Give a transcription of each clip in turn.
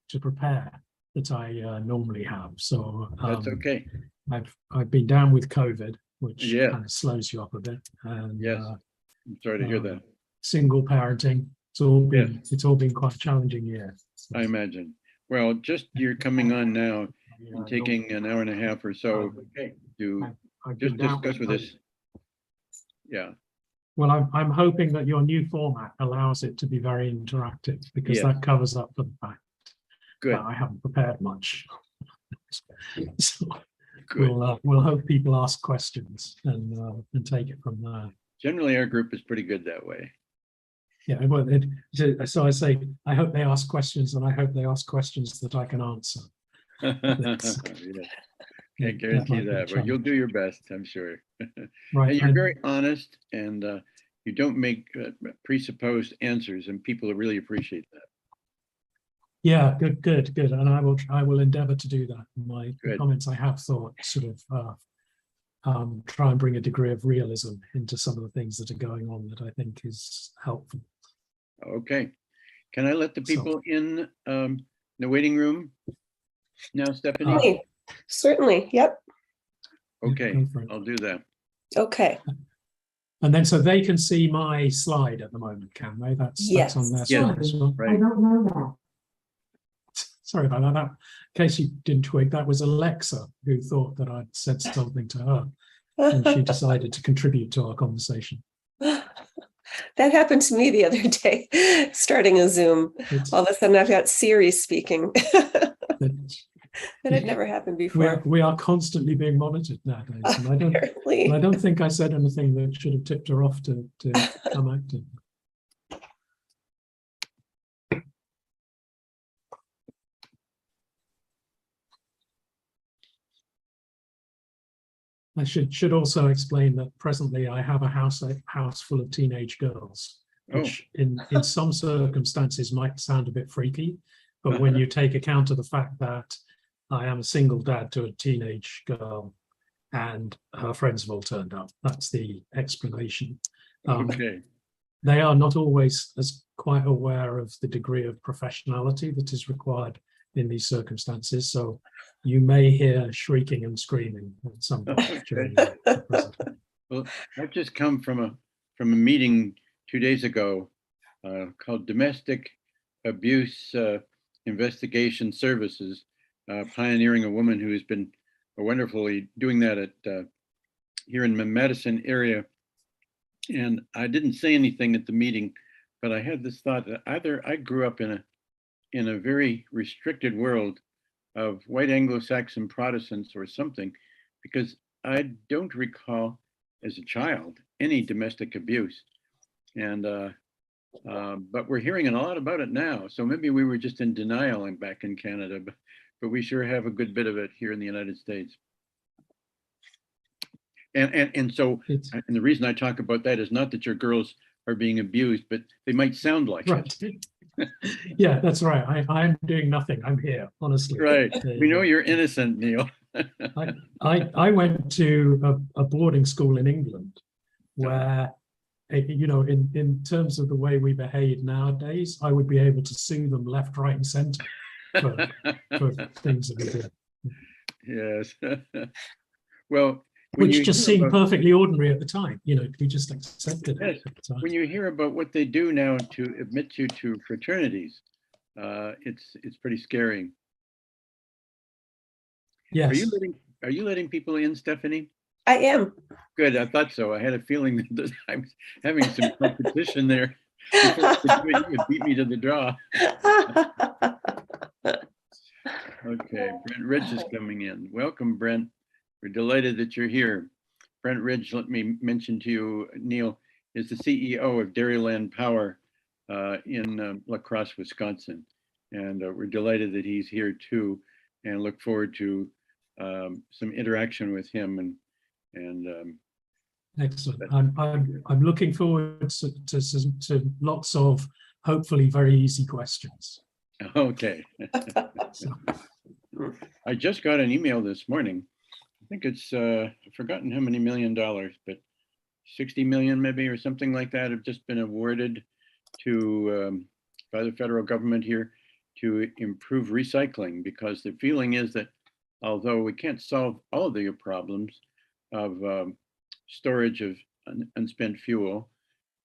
to prepare that I normally have. So That's okay. I've been down with COVID, which Yeah. kind of slows you up a bit. And Yes. I'm sorry to hear that. Single parenting. It's all been quite a challenging year. I imagine. Well, just you're coming on now and taking an hour and a half or so to just discuss with us. Yeah. Well, I'm hoping that your new format allows it to be very interactive, because that covers up for the fact that I haven't prepared much. So we'll hope people ask questions and take it from there. Generally, our group is pretty good that way. Yeah, well, so I say, I hope they ask questions, and I hope they ask questions that I can answer. Can't guarantee that, but you'll do your best, I'm sure. Right. And you're very honest, and you don't make presupposed answers, and people really appreciate that. Yeah, good. And I will endeavor to do that. My comments, I have thought, sort of try and bring a degree of realism into some of the things that are going on that I think is helpful. Okay. Can I let the people in the waiting room now, Stephanie? Certainly. Yep. Okay, I'll do that. Okay. And then so they can see my slide at the moment, can they? That's on their slide as well. Right. I don't know that. Sorry about that. In case you didn't twig, that was Alexa who thought that I'd said something to her, and she decided to contribute to our conversation. That happened to me the other day, starting a Zoom. All of a sudden I've got Siri speaking. That had never happened before. We are constantly being monitored nowadays. And I don't think I said anything that should have tipped her off to come active. I should also explain that presently I have a house full of teenage girls, which in some circumstances might sound a bit freaky, but when you take account of the fact that I am a single dad to a teenage girl and her friends have all turned up, that's the explanation. Okay. They are not always as quite aware of the degree of professionality that is required in these circumstances, so you may hear shrieking and screaming at some point during the presentation. Well, I've just come from a meeting 2 days ago called Domestic Abuse Investigation Services, pioneering a woman who has been wonderfully doing that at here in the Madison area. And I didn't say anything at the meeting, but I had this thought that either I grew up in a very restricted world of white Anglo-Saxon Protestants or something, because I don't recall as a child any domestic abuse. And but we're hearing a lot about it now. So maybe we were just in denial and back in Canada, but we sure have a good bit of it here in the United States. And so, and the reason I talk about that is not that your girls are being abused, but they might sound like it. Yeah, that's right. I'm doing nothing. I'm here, honestly. Right. We know you're innocent, Neil. I went to a boarding school in England where, you know, in terms of the way we behave nowadays, I would be able to sue them left, right, and centre for things that we did. Yes. Well, which just seemed perfectly ordinary at the time. You know, we just accepted it at the time. When you hear about what they do now to admit you to fraternities, it's pretty scary. Yes. Are you letting people in, Stephanie? I am. Good. I thought so. I had a feeling that I was having some competition there. You would beat me to the draw. Okay, Brent Ridge is coming in. Welcome, Brent. We're delighted that you're here. Brent Ridge, let me mention to you, Neil, is the CEO of Dairyland Power in La Crosse, Wisconsin. And we're delighted that he's here too, and look forward to some interaction with him. And excellent. I'm looking forward to lots of hopefully very easy questions. Okay. I just got an email this morning. I think it's I've forgotten how many $1 million, but 60 million maybe or something like that have just been awarded to by the federal government here to improve recycling, because the feeling is that although we can't solve all of the problems of storage of unspent fuel,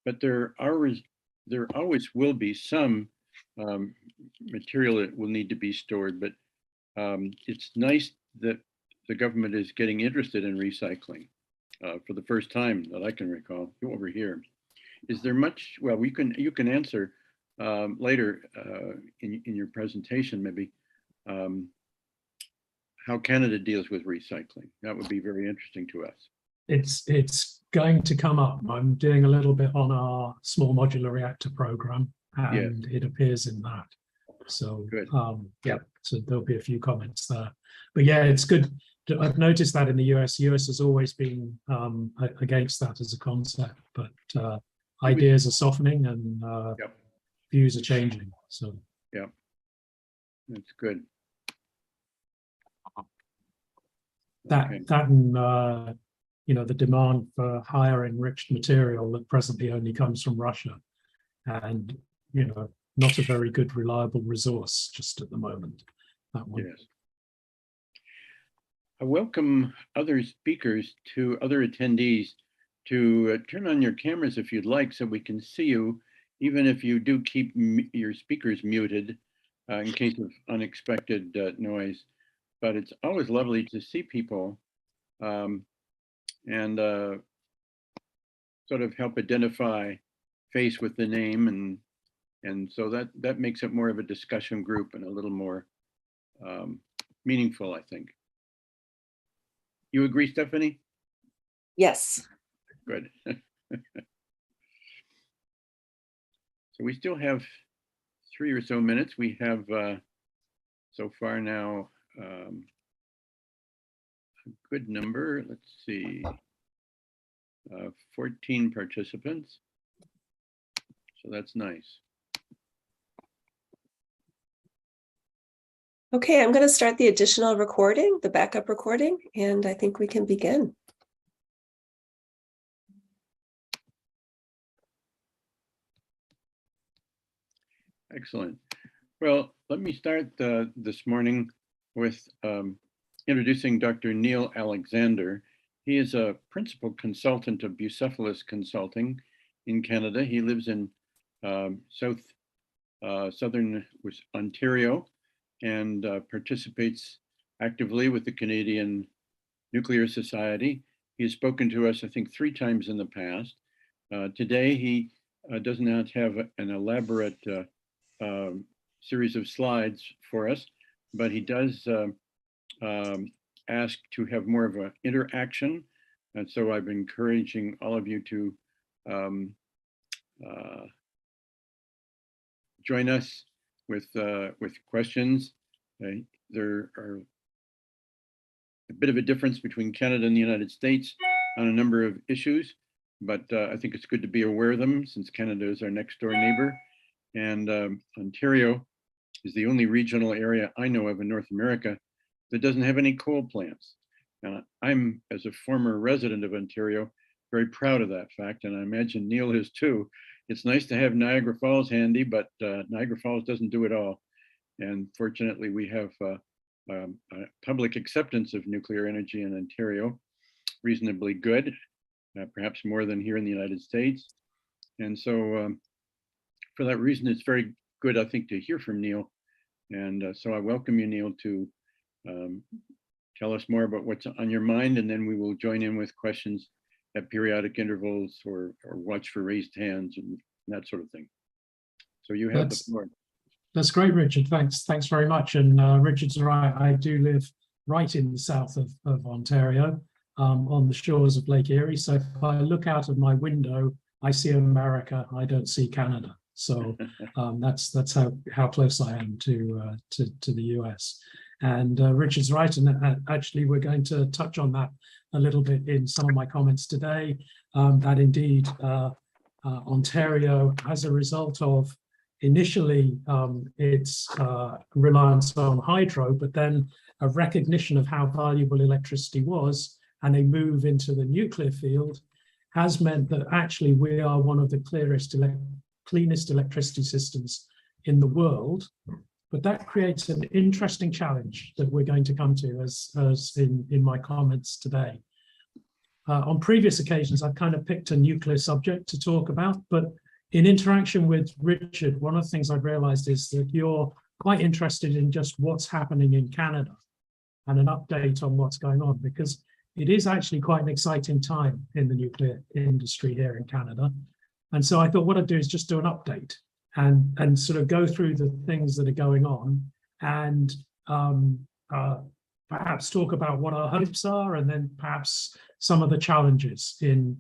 but there always will be some material that will need to be stored. But it's nice that the government is getting interested in recycling for the first time that I can recall. Over here, is there much? Well, you can answer later in your presentation, maybe, how Canada deals with recycling. That would be very interesting to us. It's going to come up. I'm doing a little bit on our small modular reactor program, and it appears in that. So good. Yeah, so there'll be a few comments there. But yeah, it's good. I've noticed that in the US has always been against that as a concept, but ideas are softening and views are changing. So yeah, that's good. That and the demand for higher enriched material that presently only comes from Russia, and not a very good reliable resource just at the moment. That one. Yes. I welcome other speakers to other attendees to turn on your cameras if you'd like, so we can see you, even if you do keep your speakers muted in case of unexpected noise. But it's always lovely to see people and sort of help identify face with the name, and so that makes it more of a discussion group and a little more meaningful, I think. You agree, Stephanie? Yes. Good. So we still have 3 or so minutes. We have so far now a good number. Let's see, 14 participants. So that's nice. Okay, I'm going to start the additional recording, the backup recording, and I think we can begin. Excellent. Well, let me start this morning with introducing Dr. Neil Alexander. He is a principal consultant of Bucephalus Consulting in Canada. He lives in southern Ontario and participates actively with the Canadian Nuclear Society. He has spoken to us, I think, 3 times in the past. Today, he does not have an elaborate series of slides for us, but he does ask to have more of an interaction. And so I'm encouraging all of you to join us with questions. There are a bit of a difference between Canada and the United States on a number of issues, but I think it's good to be aware of them, since Canada is our next door neighbor. And Ontario is the only regional area I know of in North America that doesn't have any coal plants. And I'm, as a former resident of Ontario, very proud of that fact, and I imagine Neil is too. It's nice to have Niagara Falls handy, but Niagara Falls doesn't do it all. And fortunately, we have public acceptance of nuclear energy in Ontario, reasonably good, perhaps more than here in the United States. And so for that reason, it's very good, I think, to hear from Neil. And so I welcome you, Neil, to tell us more about what's on your mind, and then we will join in with questions at periodic intervals, or watch for raised hands and that sort of thing. So you have the floor. That's great, Richard. Thanks very much. And Richard's right. I do live right in the south of Ontario, on the shores of Lake Erie. So if I look out of my window, I see America. I don't see Canada. So that's how close I am to the US. And Richard's right. And actually, we're going to touch on that a little bit in some of my comments today. That indeed, Ontario, as a result of initially its reliance on hydro, but then a recognition of how valuable electricity was, and a move into the nuclear field, has meant that actually we are one of the cleanest electricity systems in the world. But that creates an interesting challenge that we're going to come to as in my comments today. On previous occasions, I've kind of picked a nuclear subject to talk about, but in interaction with Richard, one of the things I've realized is that you're quite interested in just what's happening in Canada and an update on what's going on, because it is actually quite an exciting time in the nuclear industry here in Canada. And so I thought what I'd do is just do an update and sort of go through the things that are going on and perhaps talk about what our hopes are, and then perhaps some of the challenges in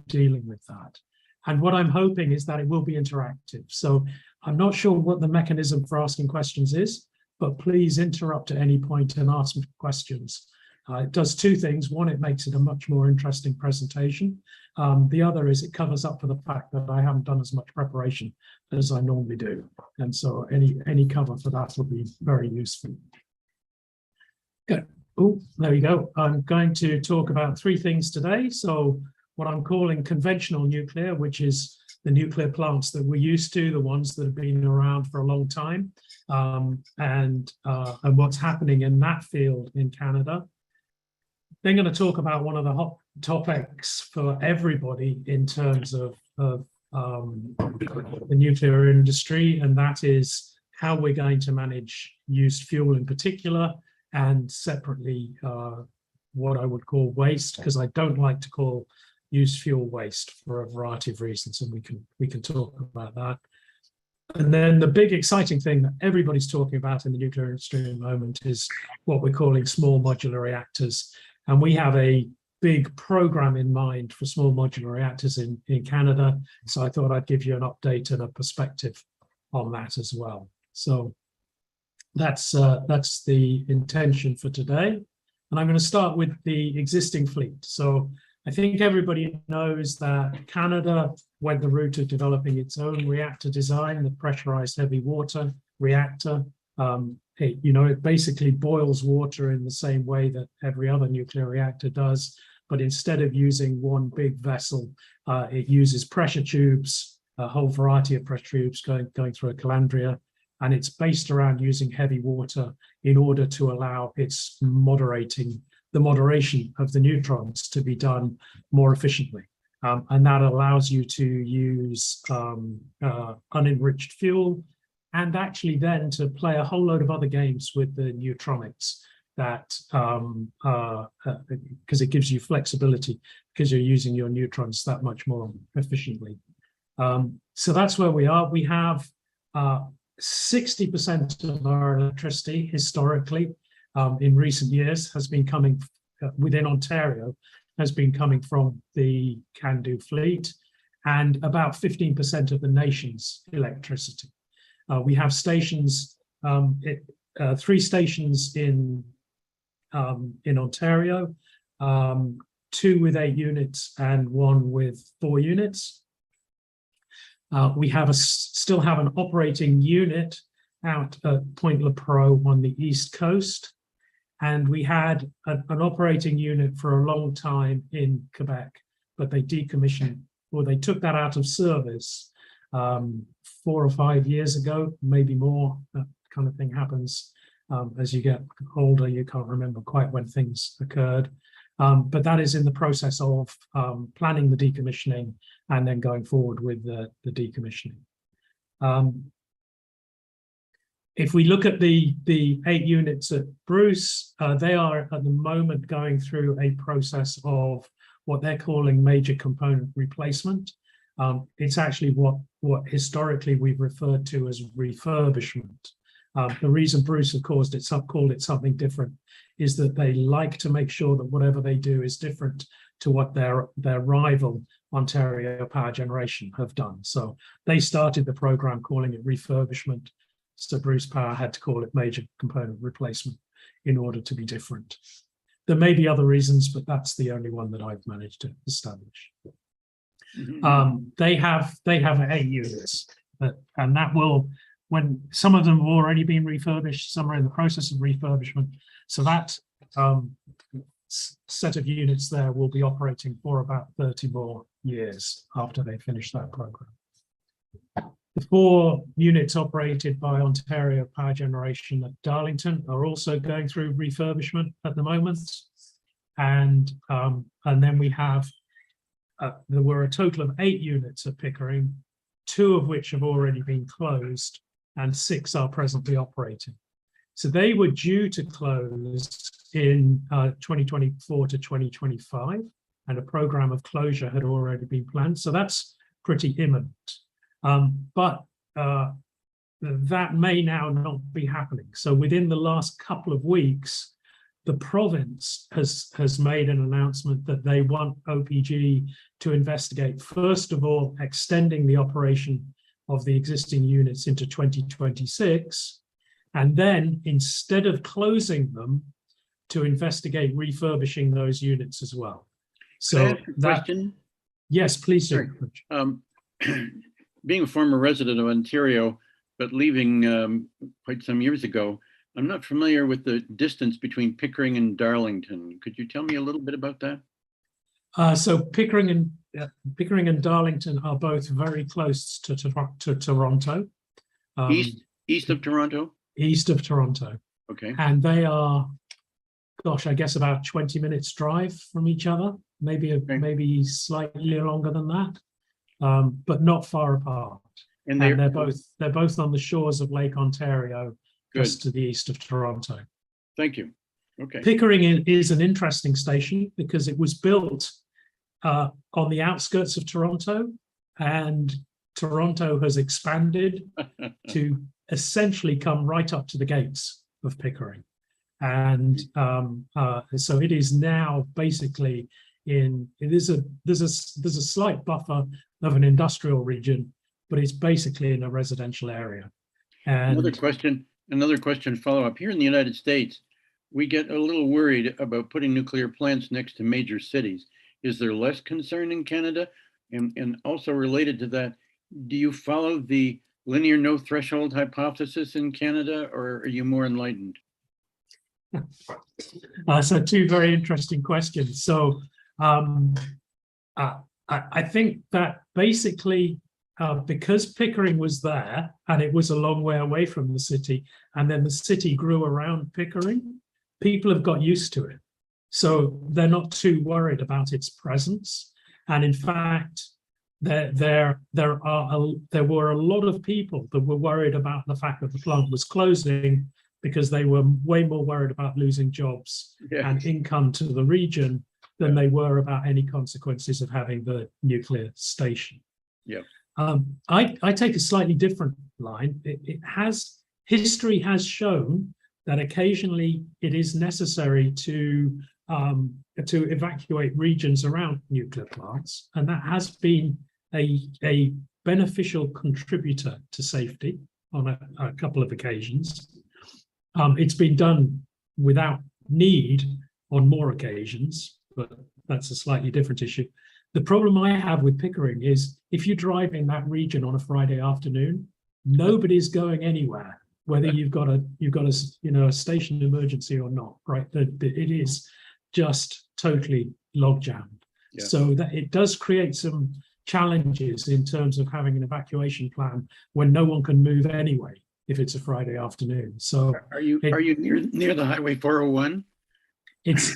dealing with that. And what I'm hoping is that it will be interactive. So I'm not sure what the mechanism for asking questions is, but please interrupt at any point and ask me questions. It does two things. One, it makes it a much more interesting presentation. The other is it covers up for the fact that I haven't done as much preparation as I normally do. And so any cover for that will be very useful. Good. Oh, there you go. I'm going to talk about three things today. So what I'm calling conventional nuclear, which is the nuclear plants that we're used to, the ones that have been around for a long time, and what's happening in that field in Canada. Then going to talk about one of the hot topics for everybody in terms of the nuclear industry, and that is how we're going to manage used fuel in particular, and separately what I would call waste, because I don't like to call used fuel waste for a variety of reasons, and we can talk about that. And then the big exciting thing that everybody's talking about in the nuclear industry at the moment is what we're calling small modular reactors. And we have a big program in mind for small modular reactors in Canada. So I thought I'd give you an update and a perspective on that as well. So that's the intention for today. And I'm going to start with the existing fleet. So I think everybody knows that Canada went the route of developing its own reactor design, the pressurized heavy water reactor. It basically boils water in the same way that every other nuclear reactor does, but instead of using one big vessel, it uses pressure tubes, a whole variety of pressure tubes going through a calandria, and it's based around using heavy water in order to allow its moderation of the neutrons to be done more efficiently. And that allows you to use unenriched fuel, and actually then to play a whole load of other games with the neutronics that, because it gives you flexibility, because you're using your neutrons that much more efficiently. So that's where we are. We have 60% of our electricity historically in recent years has been coming within Ontario, has been coming from the CANDU fleet, and about 15% of the nation's electricity. We have stations, 3 stations in Ontario, 2 with 8 units and 1 with 4 units. We still have an operating unit out at Point Lepreau on the east coast, and we had an operating unit for a long time in Quebec, but they decommissioned, or they took that out of service 4 or 5 years ago, maybe more. That kind of thing happens as you get older. You can't remember quite when things occurred, but that is in the process of planning the decommissioning and then going forward with the decommissioning. If we look at the 8 units at Bruce, they are at the moment going through a process of what they're calling major component replacement. It's actually what historically we've referred to as refurbishment. The reason Bruce has called it something different is that they like to make sure that whatever they do is different to what their rival Ontario Power Generation have done. So they started the program calling it refurbishment. So Bruce Power had to call it major component replacement in order to be different. There may be other reasons, but that's the only one that I've managed to establish. They have 8 units, and that will, when some of them have already been refurbished, some are in the process of refurbishment. So that set of units there will be operating for about 30 more years after they finish that program. The 4 units operated by Ontario Power Generation at Darlington are also going through refurbishment at the moment. And then we have, there were a total of 8 units at Pickering, 2 of which have already been closed and 6 are presently operating. So they were due to close in 2024 to 2025, and a program of closure had already been planned. So that's pretty imminent. But that may now not be happening. So within the last couple of weeks, the province has made an announcement that they want OPG to investigate, first of all, extending the operation of the existing units into 2026, and then instead of closing them, to investigate refurbishing those units as well. So that, question? Yes, please do. Being a former resident of Ontario, but leaving quite some years ago, I'm not familiar with the distance between Pickering and Darlington. Could you tell me a little bit about that? So Pickering and Darlington are both very close to Toronto. East of Toronto? East of Toronto. Okay. And they are, gosh, I guess about 20 minutes drive from each other, maybe slightly longer than that, but not far apart. And they're both on the shores of Lake Ontario, just to the east of Toronto. Thank you. Okay. Pickering is an interesting station because it was built on the outskirts of Toronto, and Toronto has expanded to essentially come right up to the gates of Pickering. And so it is now basically there's a slight buffer of an industrial region, but it's basically in a residential area. And another question follow up. Here in the United States, we get a little worried about putting nuclear plants next to major cities. Is there less concern in Canada? And also related to that, do you follow the linear no threshold hypothesis in Canada, or are you more enlightened? So 2 very interesting questions. So I think that basically because Pickering was there and it was a long way away from the city, and then the city grew around Pickering, people have got used to it. So they're not too worried about its presence. And in fact, there were a lot of people that were worried about the fact that the plant was closing, because they were way more worried about losing jobs and income to the region than they were about any consequences of having the nuclear station. Yeah. I take a slightly different line. History has shown that occasionally it is necessary to evacuate regions around nuclear plants, and that has been a beneficial contributor to safety on a couple of occasions. It's been done without need on more occasions, but that's a slightly different issue. The problem I have with Pickering is if you drive in that region on a Friday afternoon, nobody's going anywhere, whether you've got a station emergency or not, right? It is just totally log jammed. Yeah. So that it does create some challenges in terms of having an evacuation plan when no one can move anyway, if it's a Friday afternoon. So are you near the Highway 401? It's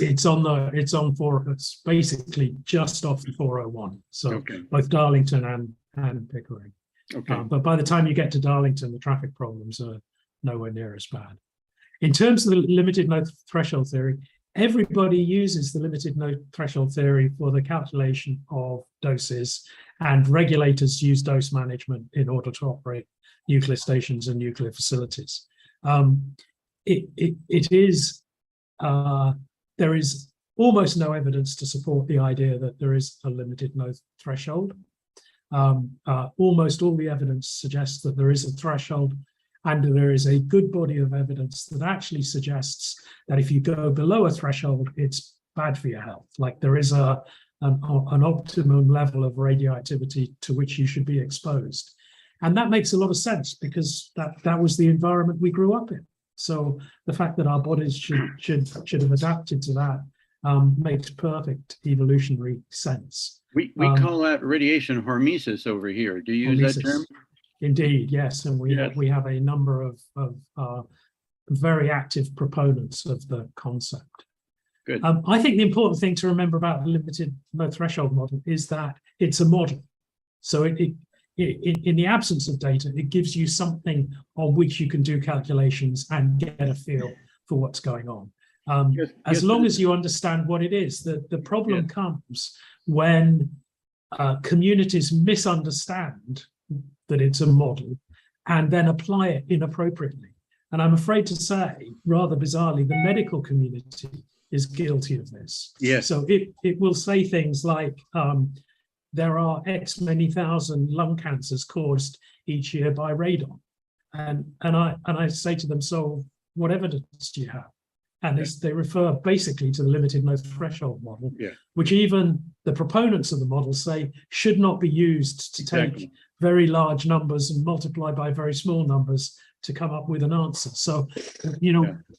basically just off the 401. So both Darlington and Pickering. Okay. But by the time you get to Darlington, the traffic problems are nowhere near as bad. In terms of the limited no threshold theory, everybody uses the limited no threshold theory for the calculation of doses, and regulators use dose management in order to operate nuclear stations and nuclear facilities. There is almost no evidence to support the idea that there is a limited no threshold. Almost all the evidence suggests that there is a threshold, and there is a good body of evidence that actually suggests that if you go below a threshold, it's bad for your health. Like there is an optimum level of radioactivity to which you should be exposed. And that makes a lot of sense because that was the environment we grew up in. So the fact that our bodies should have adapted to that makes perfect evolutionary sense. We call that radiation hormesis over here. Do you use that term? Indeed, yes, and we have a number of very active proponents of the concept. Good. I think the important thing to remember about the limited low threshold model is that it's a model. So in the absence of data, it gives you something on which you can do calculations and get a feel for what's going on. As long as you understand what it is, the problem comes when communities misunderstand that it's a model and then apply it inappropriately. And I'm afraid to say, rather bizarrely, the medical community is guilty of this. Yes. So it will say things like, there are X many thousand lung cancers caused each year by radon. And I say to them, so what evidence do you have? And they refer basically to the limited low threshold model, which even the proponents of the model say should not be used to take very large numbers and multiply by very small numbers to come up with an answer. So,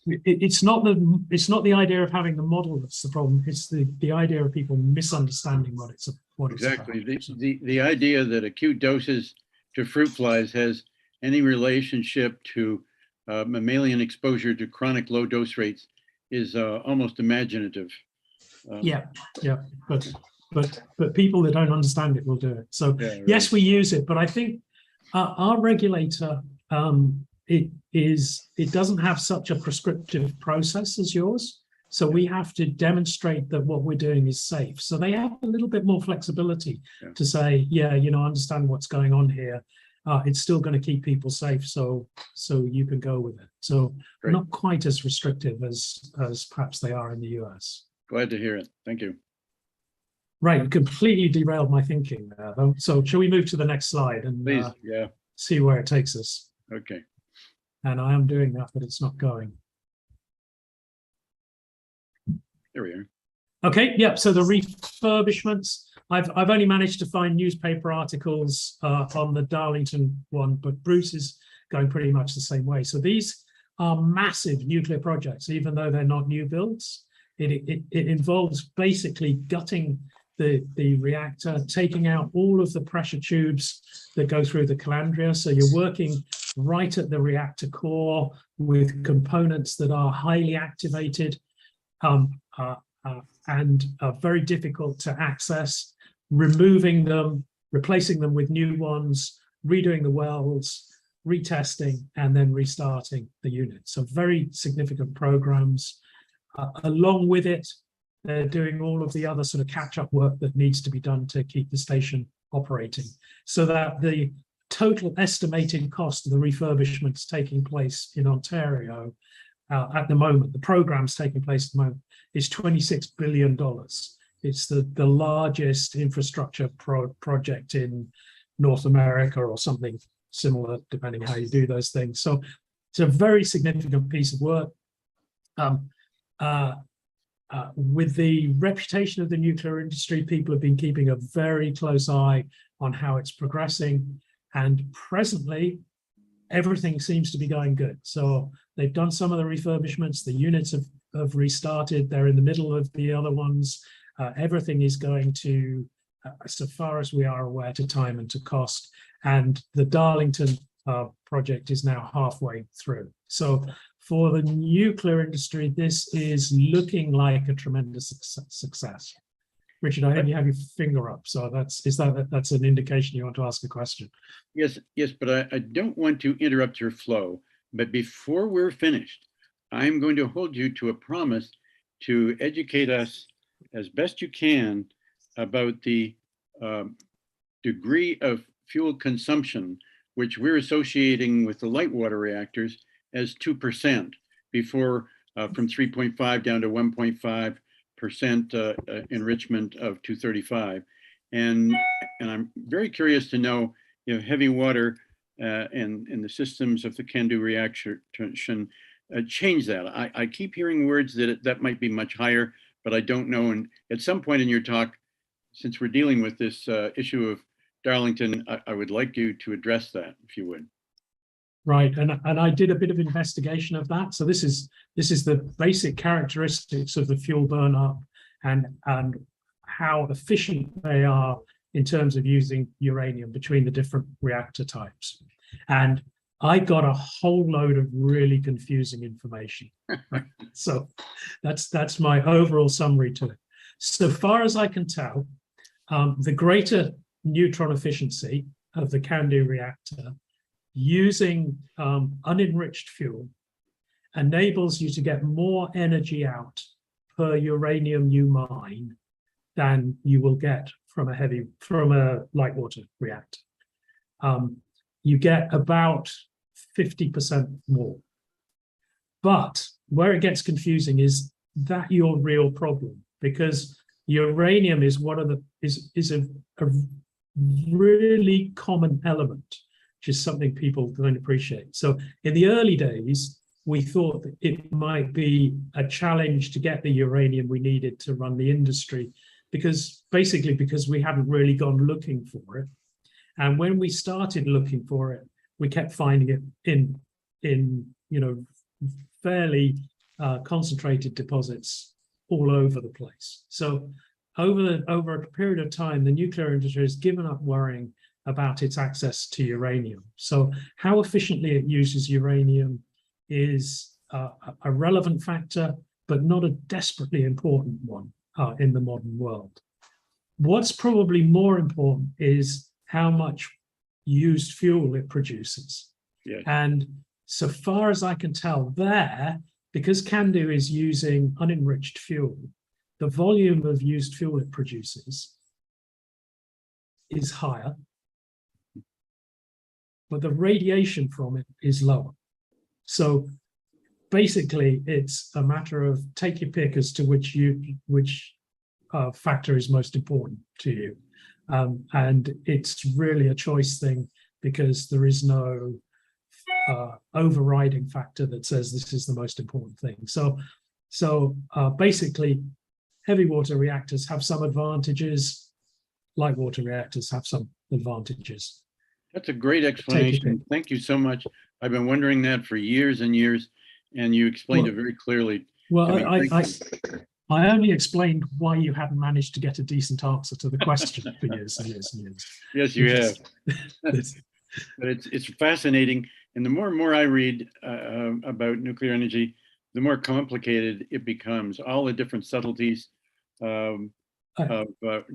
it's not the idea of having the model that's the problem. It's the idea of people misunderstanding what it's exactly. about. The idea that acute doses to fruit flies has any relationship to mammalian exposure to chronic low dose rates is almost imaginative. But people that don't understand it will do it. So yes, we use it, but I think our regulator it doesn't have such a prescriptive process as yours. So we have to demonstrate that what we're doing is safe. So they have a little bit more flexibility to say, understand what's going on here. It's still going to keep people safe, so you can go with it. So not quite as restrictive as perhaps they are in the US. Glad to hear it. Thank you. Right, completely derailed my thinking there, though. So shall we move to the next slide and see where it takes us? Okay. And I am doing that, but it's not going. There we are. Okay, so the refurbishments, I've only managed to find newspaper articles on the Darlington one, but Bruce is going pretty much the same way. So these are massive nuclear projects, even though they're not new builds. It involves basically gutting the reactor, taking out all of the pressure tubes that go through the calandria. So you're working right at the reactor core with components that are highly activated and are very difficult to access, removing them, replacing them with new ones, redoing the welds, retesting, and then restarting the unit. So very significant programs. Along with it, they're doing all of the other sort of catch-up work that needs to be done to keep the station operating, so that the total estimated cost of the refurbishments taking place in Ontario at the moment, the programs taking place at the moment, is $26 billion. It's the largest infrastructure project in North America or something similar, depending how you do those things. So it's a very significant piece of work. With the reputation of the nuclear industry, people have been keeping a very close eye on how it's progressing. And presently, everything seems to be going good. So they've done some of the refurbishments. The units have restarted. They're in the middle of the other ones. Everything is going to, so far as we are aware, to time and to cost. And the Darlington project is now halfway through. So for the nuclear industry, this is looking like a tremendous success. Richard, I hope you have your finger up. So that's an indication you want to ask a question. Yes, but I don't want to interrupt your flow. But before we're finished, I'm going to hold you to a promise to educate us as best you can about the degree of fuel consumption, which we're associating with the light water reactors as 2% before from 3.5 down to 1.5% enrichment of 235. And I'm very curious to know, heavy water and the systems of the CANDU reaction change that. I keep hearing words that might be much higher, but I don't know. And at some point in your talk, since we're dealing with this issue of Darlington, I would like you to address that, if you would. Right, and I did a bit of investigation of that. So this is the basic characteristics of the fuel burn up and how efficient they are in terms of using uranium between the different reactor types. And I got a whole load of really confusing information. Right? So that's my overall summary to it. So far as I can tell, the greater neutron efficiency of the CANDU reactor using unenriched fuel enables you to get more energy out per uranium you mine than you will get from a light water reactor. You get about 50% more. But where it gets confusing is that your real problem, because uranium is a really common element, which is something people don't appreciate. So in the early days, we thought that it might be a challenge to get the uranium we needed to run the industry, because we hadn't really gone looking for it. And when we started looking for it, we kept finding it in fairly concentrated deposits all over the place. So over a period of time, the nuclear industry has given up worrying about its access to uranium. So how efficiently it uses uranium is a relevant factor, but not a desperately important one in the modern world. What's probably more important is how much used fuel it produces. Yes. And so far as I can tell because CANDU is using unenriched fuel, the volume of used fuel it produces is higher, but the radiation from it is lower. So basically, it's a matter of take your pick as to which factor is most important to you. And it's really a choice thing, because there is no overriding factor that says this is the most important thing. So basically, heavy water reactors have some advantages, light water reactors have some advantages. That's a great explanation. Thank you so much. I've been wondering that for years and years, and you explained it very clearly. Well, I only explained why you hadn't managed to get a decent answer to the question for years and years and years. Yes, you have. But it's fascinating. And the more and more I read about nuclear energy, the more complicated it becomes. All the different subtleties of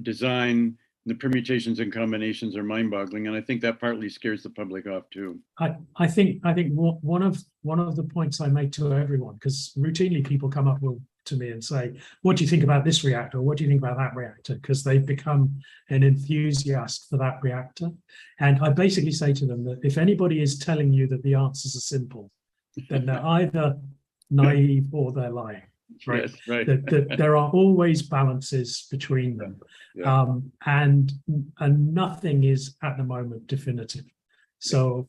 design, the permutations and combinations are mind-boggling, and I think that partly scares the public off too. I think one of the points I make to everyone, because routinely people come up to me and say, "What do you think about this reactor? What do you think about that reactor?" Because they've become an enthusiast for that reactor, and I basically say to them that if anybody is telling you that the answers are simple, then they're either naive or they're lying. Right. Yes, right. That there are always balances between them, Yeah. and nothing is at the moment definitive. So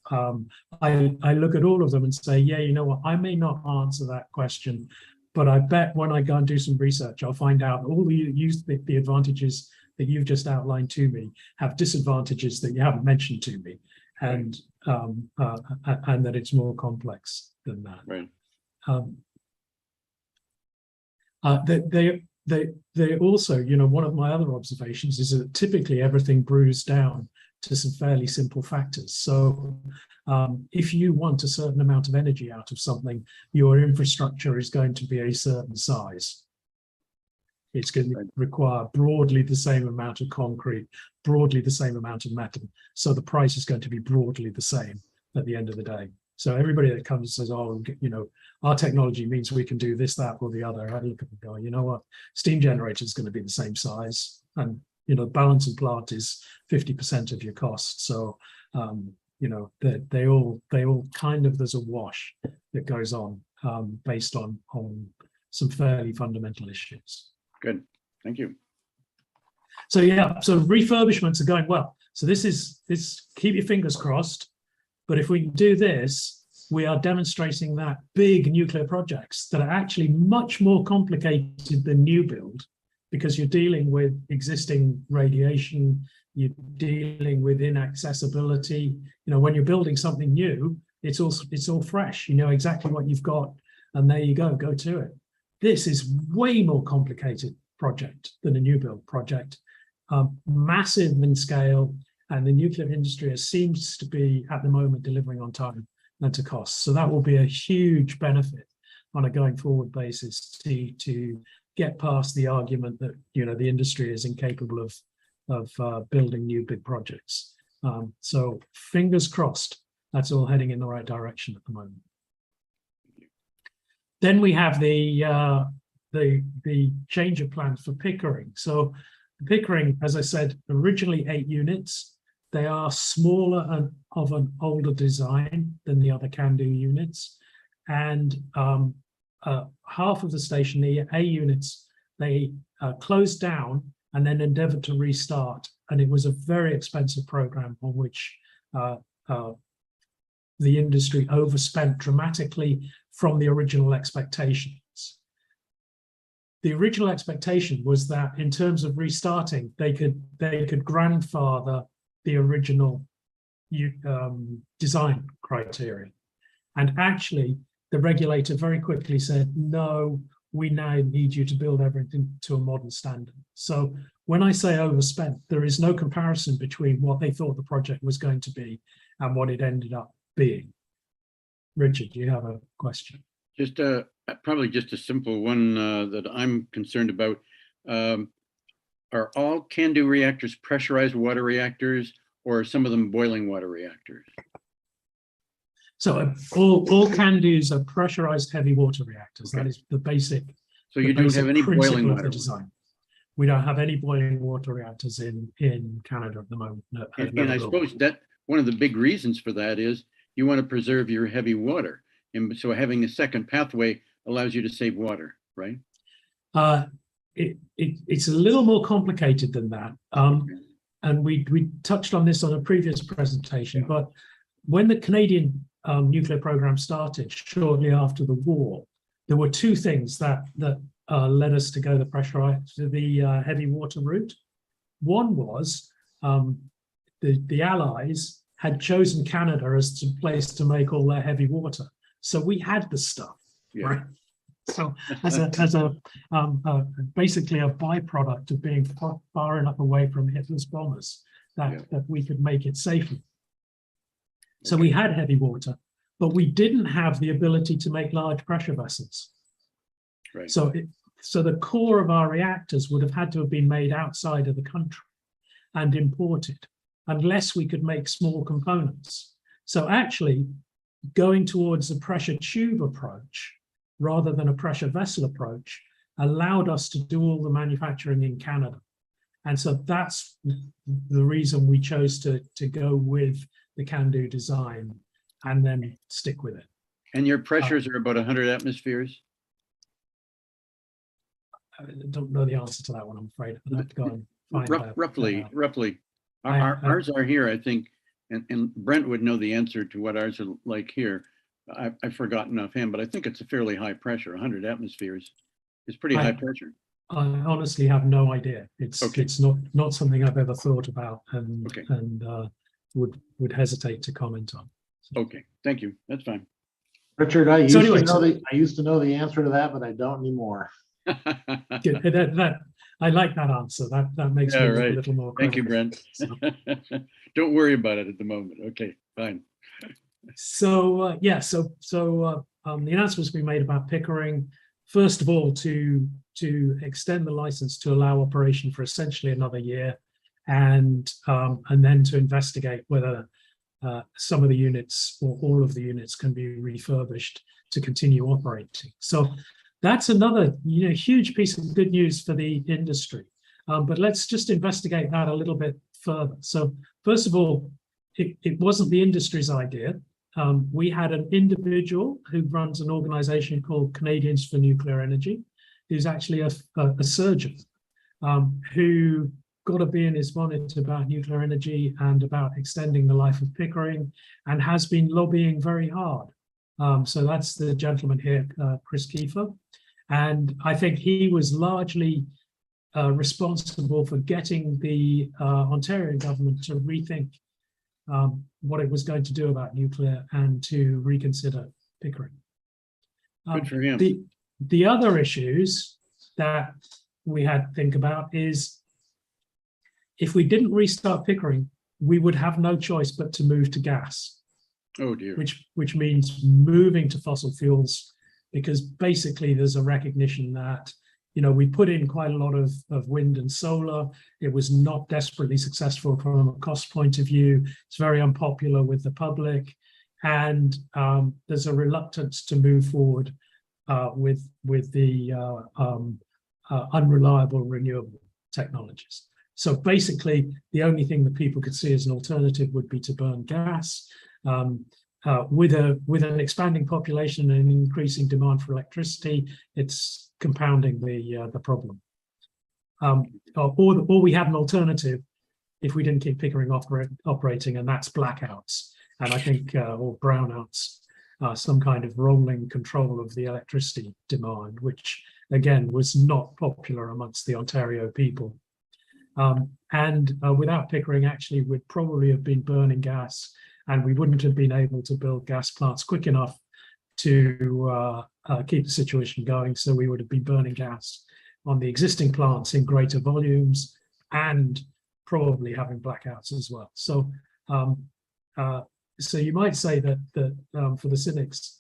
I look at all of them and say, yeah, you know what, I may not answer that question, but I bet when I go and do some research, I'll find out all the advantages that you've just outlined to me have disadvantages that you haven't mentioned to me, and that it's more complex than that. Right. They also, one of my other observations is that typically everything brews down to some fairly simple factors. So if you want a certain amount of energy out of something, your infrastructure is going to be a certain size. It's going to require broadly the same amount of concrete, broadly the same amount of metal. So the price is going to be broadly the same at the end of the day. So everybody that comes and says, "Oh, our technology means we can do this, that, or the other," I look at them and go, "You know what? Steam generator is going to be the same size, and balance of plant is 50% of your cost." So they all kind of, there's a wash that goes on based on some fairly fundamental issues. Good, thank you. So so refurbishments are going well. So this keep your fingers crossed. But if we can do this, we are demonstrating that big nuclear projects that are actually much more complicated than new build, because you're dealing with existing radiation, you're dealing with inaccessibility. When you're building something new, it's all fresh. You know exactly what you've got, and there you go to it. This is way more complicated project than a new build project, massive in scale, and the nuclear industry seems to be at the moment delivering on time and to cost. So that will be a huge benefit on a going forward basis to get past the argument that the industry is incapable of building new big projects. So fingers crossed, that's all heading in the right direction at the moment. Then we have the change of plans for Pickering. So Pickering, as I said, originally 8 units. They are smaller and of an older design than the other CANDO units. And half of the station, the A units, they closed down and then endeavored to restart. And it was a very expensive program on which the industry overspent dramatically from the original expectations. The original expectation was that in terms of restarting, they could grandfather the original design criteria. And actually, the regulator very quickly said, no, we now need you to build everything to a modern standard. So when I say overspent, there is no comparison between what they thought the project was going to be and what it ended up being. Richard, do you have a question? Just probably just a simple one that I'm concerned about. Are all CANDO reactors pressurized water reactors, or are some of them boiling water reactors? So all CANDOs are pressurized heavy water reactors. Okay. That is the basic. So you don't have any boiling water design. We don't have any boiling water reactors in Canada at the moment. No, and I suppose that one of the big reasons for that is you want to preserve your heavy water. And so having a second pathway allows you to save water, right? It's a little more complicated than that. And we touched on this on a previous presentation, yeah. But when the Canadian nuclear program started shortly after the war, there were 2 things that led us to go the heavy water route. One was the Allies had chosen Canada as the place to make all their heavy water, so we had the stuff, yeah. Right? So as basically a byproduct of being far enough away from Hitler's bombers that we could make it safely. So we had heavy water, but we didn't have the ability to make large pressure vessels. Right. So the core of our reactors would have had to have been made outside of the country and imported, unless we could make small components. So actually, going towards a pressure tube approach rather than a pressure vessel approach allowed us to do all the manufacturing in Canada. And so that's the reason we chose to go with the CANDO design and then stick with it. And your pressures are about 100 atmospheres? I don't know the answer to that one, I'm afraid. I'd have to go and find that. Roughly. Ours are here, I think, and Brent would know the answer to what ours are like here. I've forgotten offhand, but I think it's a fairly high pressure. 100 atmospheres is pretty high pressure. I honestly have no idea. It's not something I've ever thought about and would hesitate to comment on. So. Okay, thank you. That's fine. Richard, I used to know the answer to that, but I don't anymore. I like that answer. That makes me a little more. Thank you, Brent. So. Don't worry about it at the moment. Okay, fine. So the announcements we made about Pickering, first of all, to extend the license to allow operation for essentially another year, and then to investigate whether some of the units or all of the units can be refurbished to continue operating. So that's another huge piece of good news for the industry. But let's just investigate that a little bit further. So first of all, it wasn't the industry's idea. We had an individual who runs an organization called Canadians for Nuclear Energy, who's actually a surgeon who got a bee in his bonnet about nuclear energy and about extending the life of Pickering, and has been lobbying very hard. So that's the gentleman here, Chris Kiefer. And I think he was largely responsible for getting the Ontario government to rethink what it was going to do about nuclear and to reconsider Pickering. Good for him. The other issues that we had to think about is if we didn't restart Pickering, we would have no choice but to move to gas. Oh dear. Which means moving to fossil fuels, because basically there's a recognition that, we put in quite a lot of wind and solar. It was not desperately successful from a cost point of view. It's very unpopular with the public. And there's a reluctance to move forward with the unreliable renewable technologies. So basically, the only thing that people could see as an alternative would be to burn gas. With an expanding population and increasing demand for electricity, it's compounding the problem. Or we had an alternative if we didn't keep Pickering operating, and that's blackouts. And I think, or brownouts, some kind of rolling control of the electricity demand, which again was not popular amongst the Ontario people. And without Pickering, actually, we'd probably have been burning gas, and we wouldn't have been able to build gas plants quick enough to keep the situation going. So we would have been burning gas on the existing plants in greater volumes and probably having blackouts as well. So so you might say that for the cynics,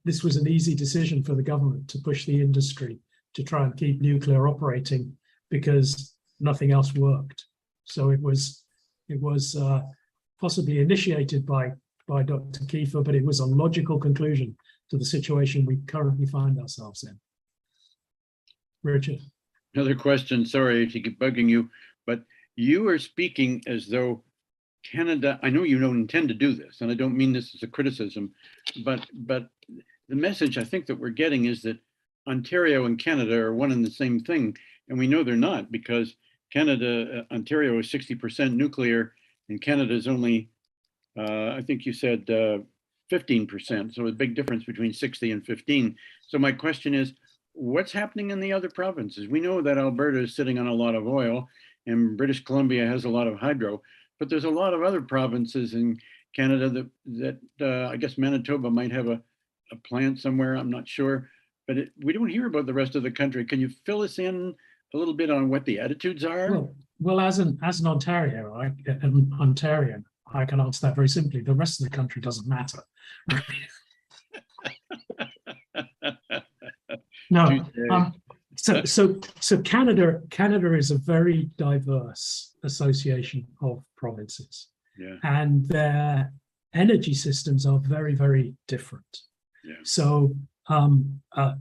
this was an easy decision for the government to push the industry to try and keep nuclear operating because nothing else worked. So it was possibly initiated by Dr. Kiefer, but it was a logical conclusion to the situation we currently find ourselves in. Richard. Another question, sorry to keep bugging you, but you are speaking as though Canada, I know you don't intend to do this, and I don't mean this as a criticism, but the message I think that we're getting is that Ontario and Canada are one and the same thing, and we know they're not, because Ontario is 60% nuclear, and Canada is only, I think you said 15%, so a big difference between 60 and 15. So my question is, what's happening in the other provinces? We know that Alberta is sitting on a lot of oil, and British Columbia has a lot of hydro, but there's a lot of other provinces in Canada that I guess Manitoba might have a plant somewhere, I'm not sure, but we don't hear about the rest of the country. Can you fill us in a little bit on what the attitudes are? Well, as an Ontarian, I can answer that very simply. The rest of the country doesn't matter. No. So Canada is a very diverse association of provinces, and their energy systems are very, very different. Yeah. So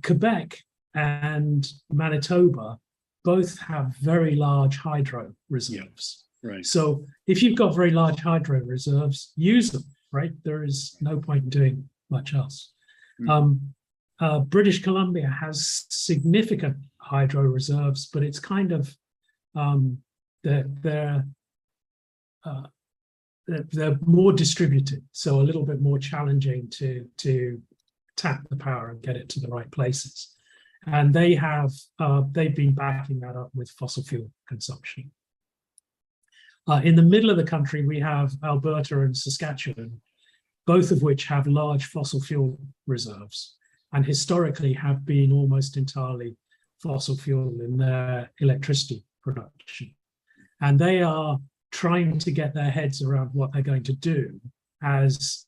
Quebec and Manitoba both have very large hydro reserves. Yeah. Right. So if you've got very large hydro reserves, use them. Right. There is no point in doing much else. Mm-hmm. British Columbia has significant hydro reserves, but it's kind of they're more distributed, so a little bit more challenging to tap the power and get it to the right places. And they've been backing that up with fossil fuel consumption. In the middle of the country, we have Alberta and Saskatchewan, both of which have large fossil fuel reserves, and historically have been almost entirely fossil fuel in their electricity production. And they are trying to get their heads around what they're going to do as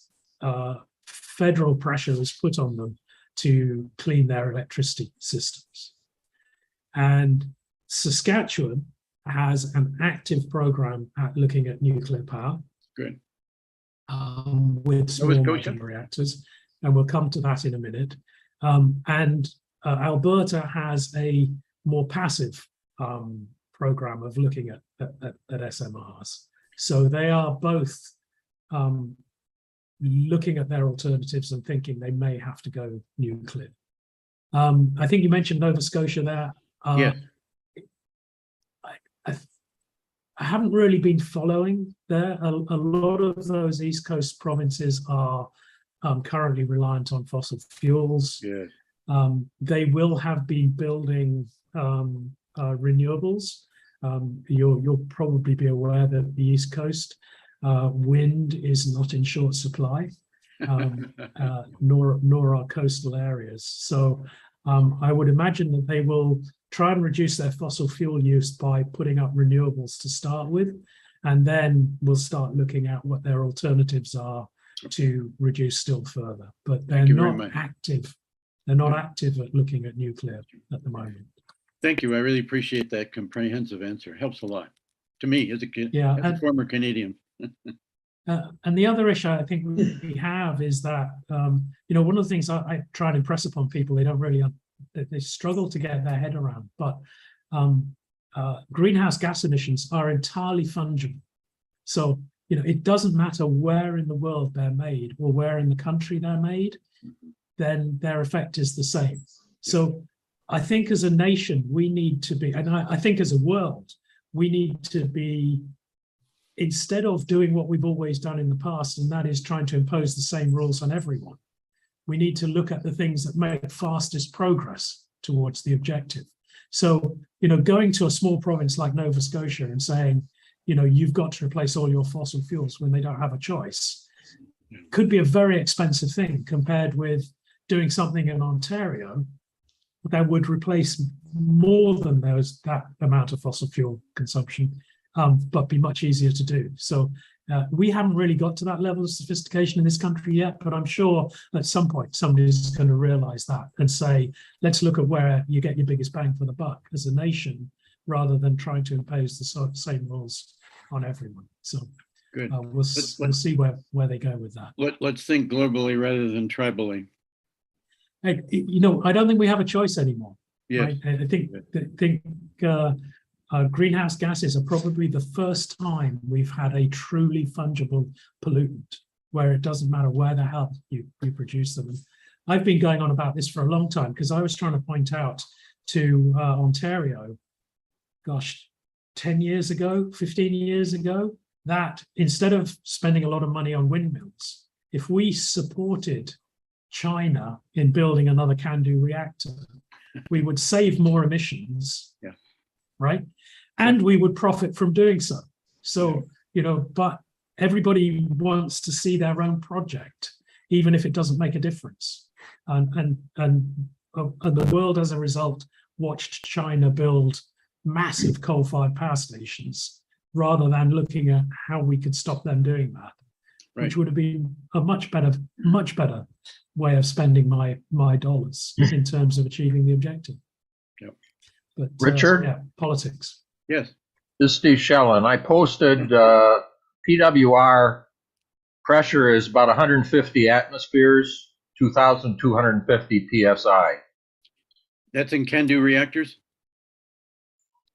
federal pressure is put on them to clean their electricity systems. And Saskatchewan has an active program at looking at nuclear power. Good. With small modular reactors, and we'll come to that in a minute. And Alberta has a more passive program of looking at SMRs. So they are both looking at their alternatives and thinking they may have to go nuclear. I think you mentioned Nova Scotia there. Yes. I haven't really been following there. A lot of those East Coast provinces are currently reliant on fossil fuels. Yes. They will have been building renewables. You'll probably be aware that the East Coast wind is not in short supply, nor are coastal areas. So I would imagine that they will try and reduce their fossil fuel use by putting up renewables to start with, and then we'll start looking at what their alternatives are to reduce still further. But they're not active. They're not active at looking at nuclear at the moment. Thank you. I really appreciate that comprehensive answer. Helps a lot to me as a former Canadian. And the other issue I think we have is that, one of the things I try and impress upon people, they don't really, they struggle to get their head around, but greenhouse gas emissions are entirely fungible. So, it doesn't matter where in the world they're made or where in the country they're made, then their effect is the same. So I think as a nation, we need to be, and I think as a world, we need to be, instead of doing what we've always done in the past, and that is trying to impose the same rules on everyone, we need to look at the things that make fastest progress towards the objective. So, going to a small province like Nova Scotia and saying, you've got to replace all your fossil fuels when they don't have a choice, could be a very expensive thing compared with doing something in Ontario that would replace more than that amount of fossil fuel consumption, but be much easier to do. So we haven't really got to that level of sophistication in this country yet, but I'm sure at some point somebody's going to realize that and say, let's look at where you get your biggest bang for the buck as a nation, rather than trying to impose the same rules on everyone. So good. We'll see where they go with that. Let's think globally rather than tribally. I don't think we have a choice anymore. Yes. Right? I think greenhouse gases are probably the first time we've had a truly fungible pollutant where it doesn't matter where the hell you produce them. And I've been going on about this for a long time because I was trying to point out to Ontario, 10 years ago, 15 years ago, that instead of spending a lot of money on windmills, if we supported China in building another CANDU reactor, we would save more emissions, right? And we would profit from doing so. So, but everybody wants to see their own project, even if it doesn't make a difference. And the world, as a result, watched China build massive coal-fired power stations rather than looking at how we could stop them doing that, which would have been a much better way of spending my dollars in terms of achieving the objective. Yep. But Richard? Politics. Yes. This is Steve Shellen. I posted PWR pressure is about 150 atmospheres, 2,250 PSI. That's in CANDU reactors?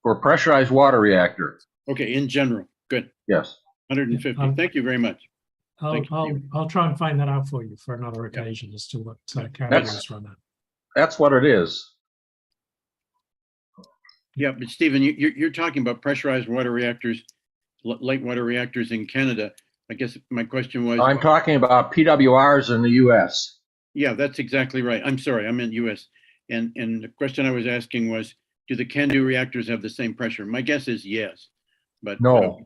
For a pressurized water reactor. Okay, in general. Good. Yes. 150. Thank you very much. I'll try and find that out for you for another occasion as to what categories run at. That's what it is. Yeah, but Stephen, you're talking about pressurized water reactors, light water reactors in Canada. I guess my question was. I'm talking about PWRs in the U.S. Yeah, that's exactly right. I'm sorry, I meant U.S. And the question I was asking was, do the CANDU reactors have the same pressure? My guess is yes, but no.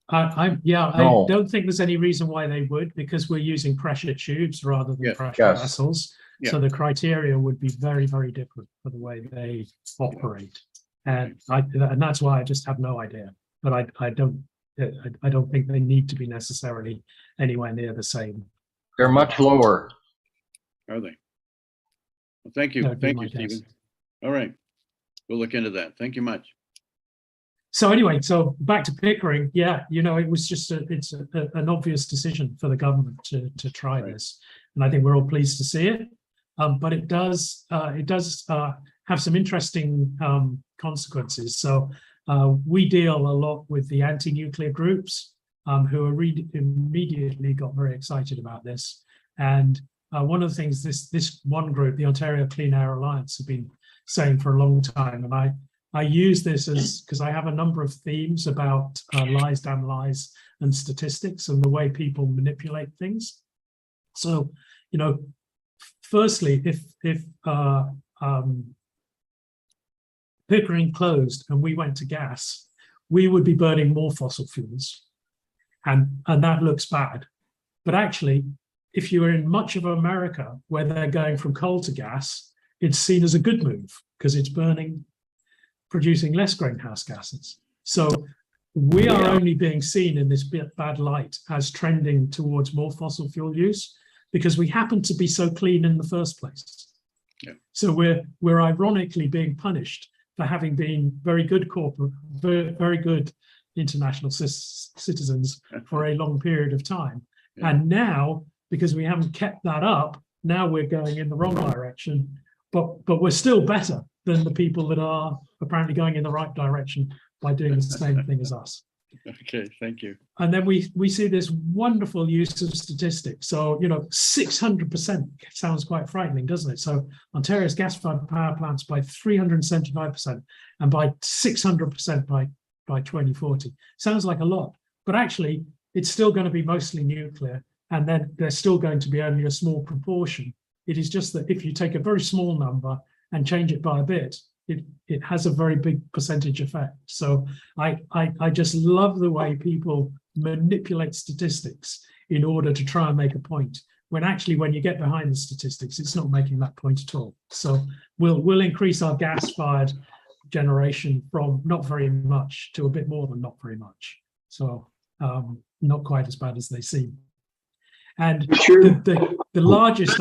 I don't think there's any reason why they would, because we're using pressure tubes rather than pressure vessels. Yeah. So the criteria would be very, very different for the way they operate, and that's why I just have no idea. But I don't think they need to be necessarily anywhere near the same. They're much lower. Are they? Well, thank you, Stephen. All right, we'll look into that. Thank you much. So anyway, so back to Pickering. Yeah, it was just an obvious decision for the government to try this, and I think we're all pleased to see it. But it does have some interesting consequences. So we deal a lot with the anti-nuclear groups who immediately got very excited about this. And one of the things this one group, the Ontario Clean Air Alliance, have been saying for a long time, and I use this because I have a number of themes about lies, damn lies, and statistics and the way people manipulate things. So, firstly, if Pickering closed and we went to gas, we would be burning more fossil fuels, and that looks bad. But actually, if you are in much of America where they're going from coal to gas, it's seen as a good move because it's producing less greenhouse gases. So we are only being seen in this bad light as trending towards more fossil fuel use because we happen to be so clean in the first place. Yeah. So we're ironically being punished for having been very good corporate, very good international citizens for a long period of time. Yeah. And now, because we haven't kept that up, now we're going in the wrong direction, but we're still better than the people that are apparently going in the right direction by doing the same thing as us. Okay, thank you. And then we see this wonderful use of statistics. So, 600% sounds quite frightening, doesn't it? So Ontario's gas-fired power plants by 375% and by 600% by 2040. Sounds like a lot, but actually it's still going to be mostly nuclear, and then there's still going to be only a small proportion. It is just that if you take a very small number and change it by a bit, it has a very big percentage effect. So I just love the way people manipulate statistics in order to try and make a point, when actually when you get behind the statistics, it's not making that point at all. So we'll increase our gas-fired generation from not very much to a bit more than not very much. So not quite as bad as they seem. And the largest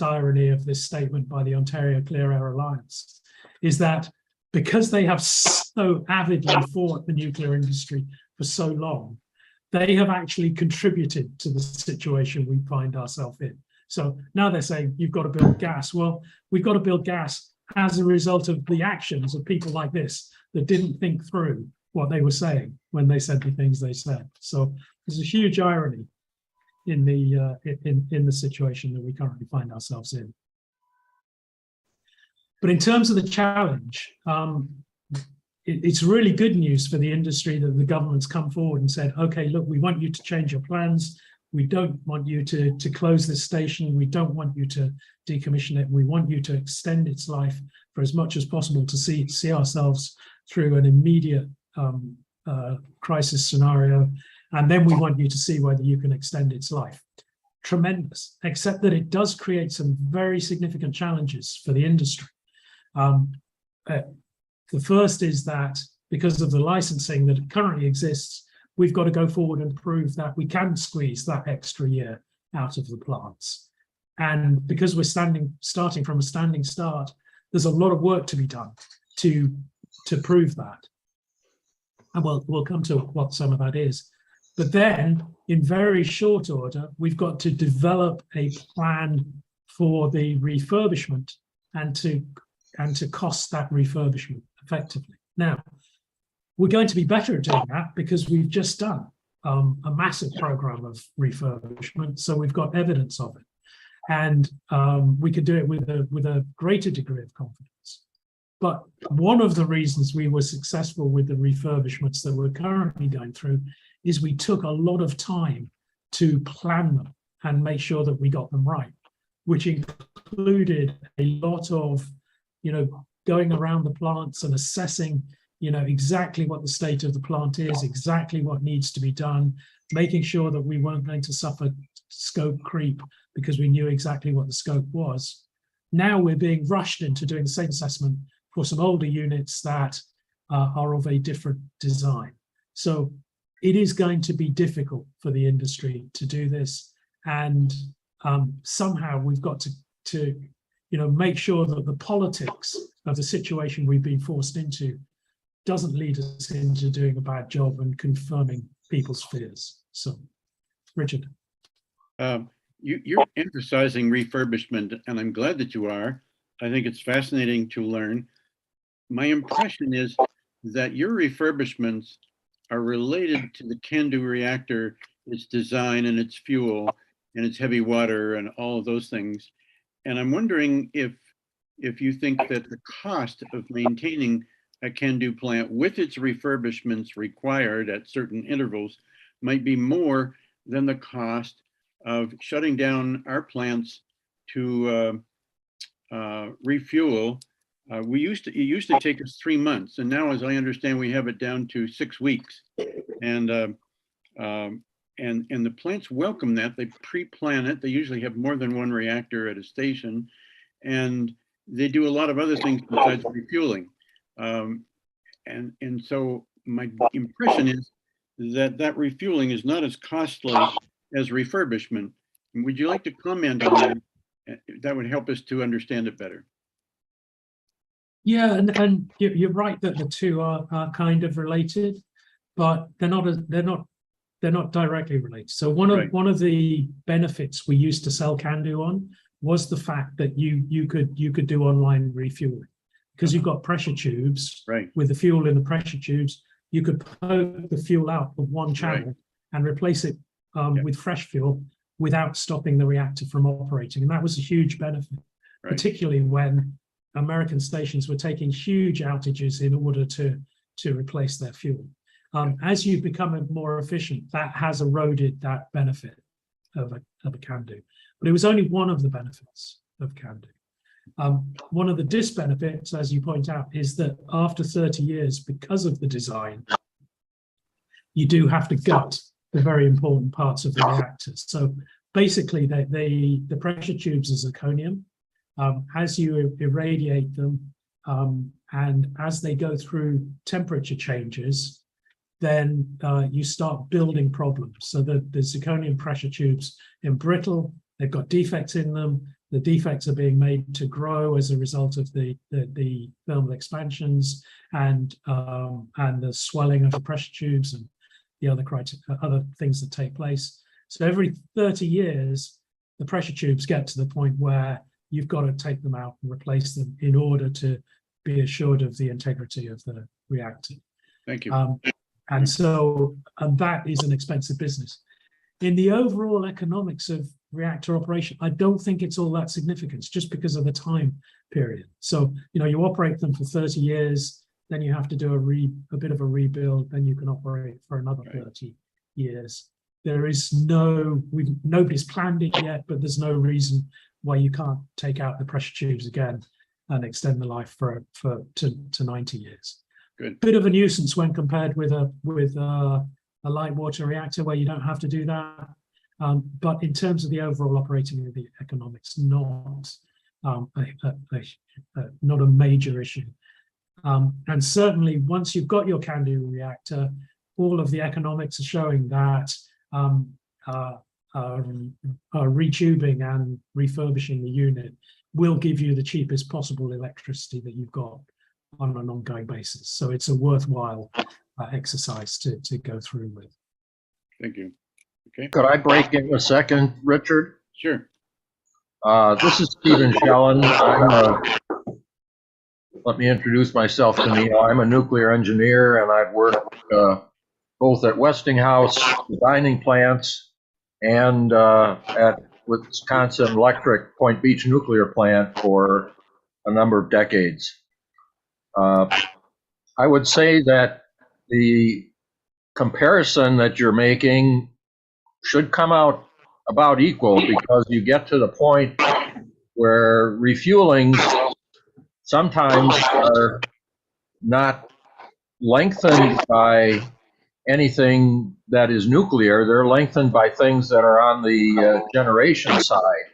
irony of this statement by the Ontario Clear Air Alliance is that because they have so avidly fought the nuclear industry for so long, they have actually contributed to the situation we find ourselves in. So now they're saying you've got to build gas. Well, we've got to build gas as a result of the actions of people like this that didn't think through what they were saying when they said the things they said. So there's a huge irony in the situation that we currently find ourselves in. But in terms of the challenge, it's really good news for the industry that the government's come forward and said, okay, look, we want you to change your plans. We don't want you to close this station. We don't want you to decommission it. We want you to extend its life for as much as possible to see ourselves through an immediate crisis scenario. And then we want you to see whether you can extend its life. Tremendous, except that it does create some very significant challenges for the industry. The first is that because of the licensing that currently exists, we've got to go forward and prove that we can squeeze that extra year out of the plants. And because we're starting from a standing start, there's a lot of work to be done to prove that. And we'll come to what some of that is. But then, in very short order, we've got to develop a plan for the refurbishment and to cost that refurbishment effectively. Now, we're going to be better at doing that because we've just done a massive program of refurbishment, so we've got evidence of it, and we can do it with a greater degree of confidence. But one of the reasons we were successful with the refurbishments that we're currently going through is we took a lot of time to plan them and make sure that we got them right, which included a lot of, going around the plants and assessing, exactly what the state of the plant is, exactly what needs to be done, making sure that we weren't going to suffer scope creep because we knew exactly what the scope was. Now we're being rushed into doing the same assessment for some older units that are of a different design. So it is going to be difficult for the industry to do this, and somehow we've got to make sure that the politics of the situation we've been forced into doesn't lead us into doing a bad job and confirming people's fears. So, Richard. You're emphasizing refurbishment, and I'm glad that you are. I think it's fascinating to learn. My impression is that your refurbishments are related to the CANDU reactor, its design and its fuel and its heavy water and all of those things. And I'm wondering if you think that the cost of maintaining a CANDU plant with its refurbishments required at certain intervals might be more than the cost of shutting down our plants to refuel. It used to take us 3 months, and now, as I understand, we have it down to 6 weeks. And the plants welcome that. They pre-plan it. They usually have more than one reactor at a station, and they do a lot of other things besides refueling. And so my impression is that refueling is not as costly as refurbishment. Would you like to comment on that? That would help us to understand it better. Yeah, and you're right that the two are kind of related, but they're not directly related. So one of the benefits we used to sell CANDO on was the fact that you could do online refueling, because you've got pressure tubes. Right. With the fuel in the pressure tubes, you could poke the fuel out of one channel and replace it with fresh fuel without stopping the reactor from operating, and that was a huge benefit, particularly when American stations were taking huge outages in order to replace their fuel. As you become more efficient, that has eroded that benefit of a CANDO. But it was only one of the benefits of CANDO. One of the disbenefits, as you point out, is that after 30 years, because of the design, you do have to gut the very important parts of the reactors. So basically, the pressure tubes are zirconium. As you irradiate them and as they go through temperature changes, then you start building problems. So the zirconium pressure tubes embrittle, they've got defects in them. The defects are being made to grow as a result of the thermal expansions and the swelling of the pressure tubes and the other things that take place. So every 30 years, the pressure tubes get to the point where you've got to take them out and replace them in order to be assured of the integrity of the reactor. Thank you. And that is an expensive business. In the overall economics of reactor operation, I don't think it's all that significant, just because of the time period. So, you operate them for 30 years, then you have to do a bit of a rebuild, then you can operate for another 30 years. There is nobody's planned it yet, but there's no reason why you can't take out the pressure tubes again and extend the life to 90 years. Good. Bit of a nuisance when compared with a light water reactor where you don't have to do that. But in terms of the overall operating of the economics, not a major issue. And certainly once you've got your CANDO reactor, all of the economics are showing that retubing and refurbishing the unit will give you the cheapest possible electricity that you've got on an ongoing basis. So it's a worthwhile exercise to go through with. Thank you. Okay. Could I break in a second, Richard? Sure. This is Stephen Shellen. Let me introduce myself to me. I'm a nuclear engineer, and I've worked both at Westinghouse designing plants and at Wisconsin Electric Point Beach Nuclear Plant for a number of decades. I would say that the comparison that you're making should come out about equal, because you get to the point where refuelings sometimes are not lengthened by anything that is nuclear. They're lengthened by things that are on the generation side,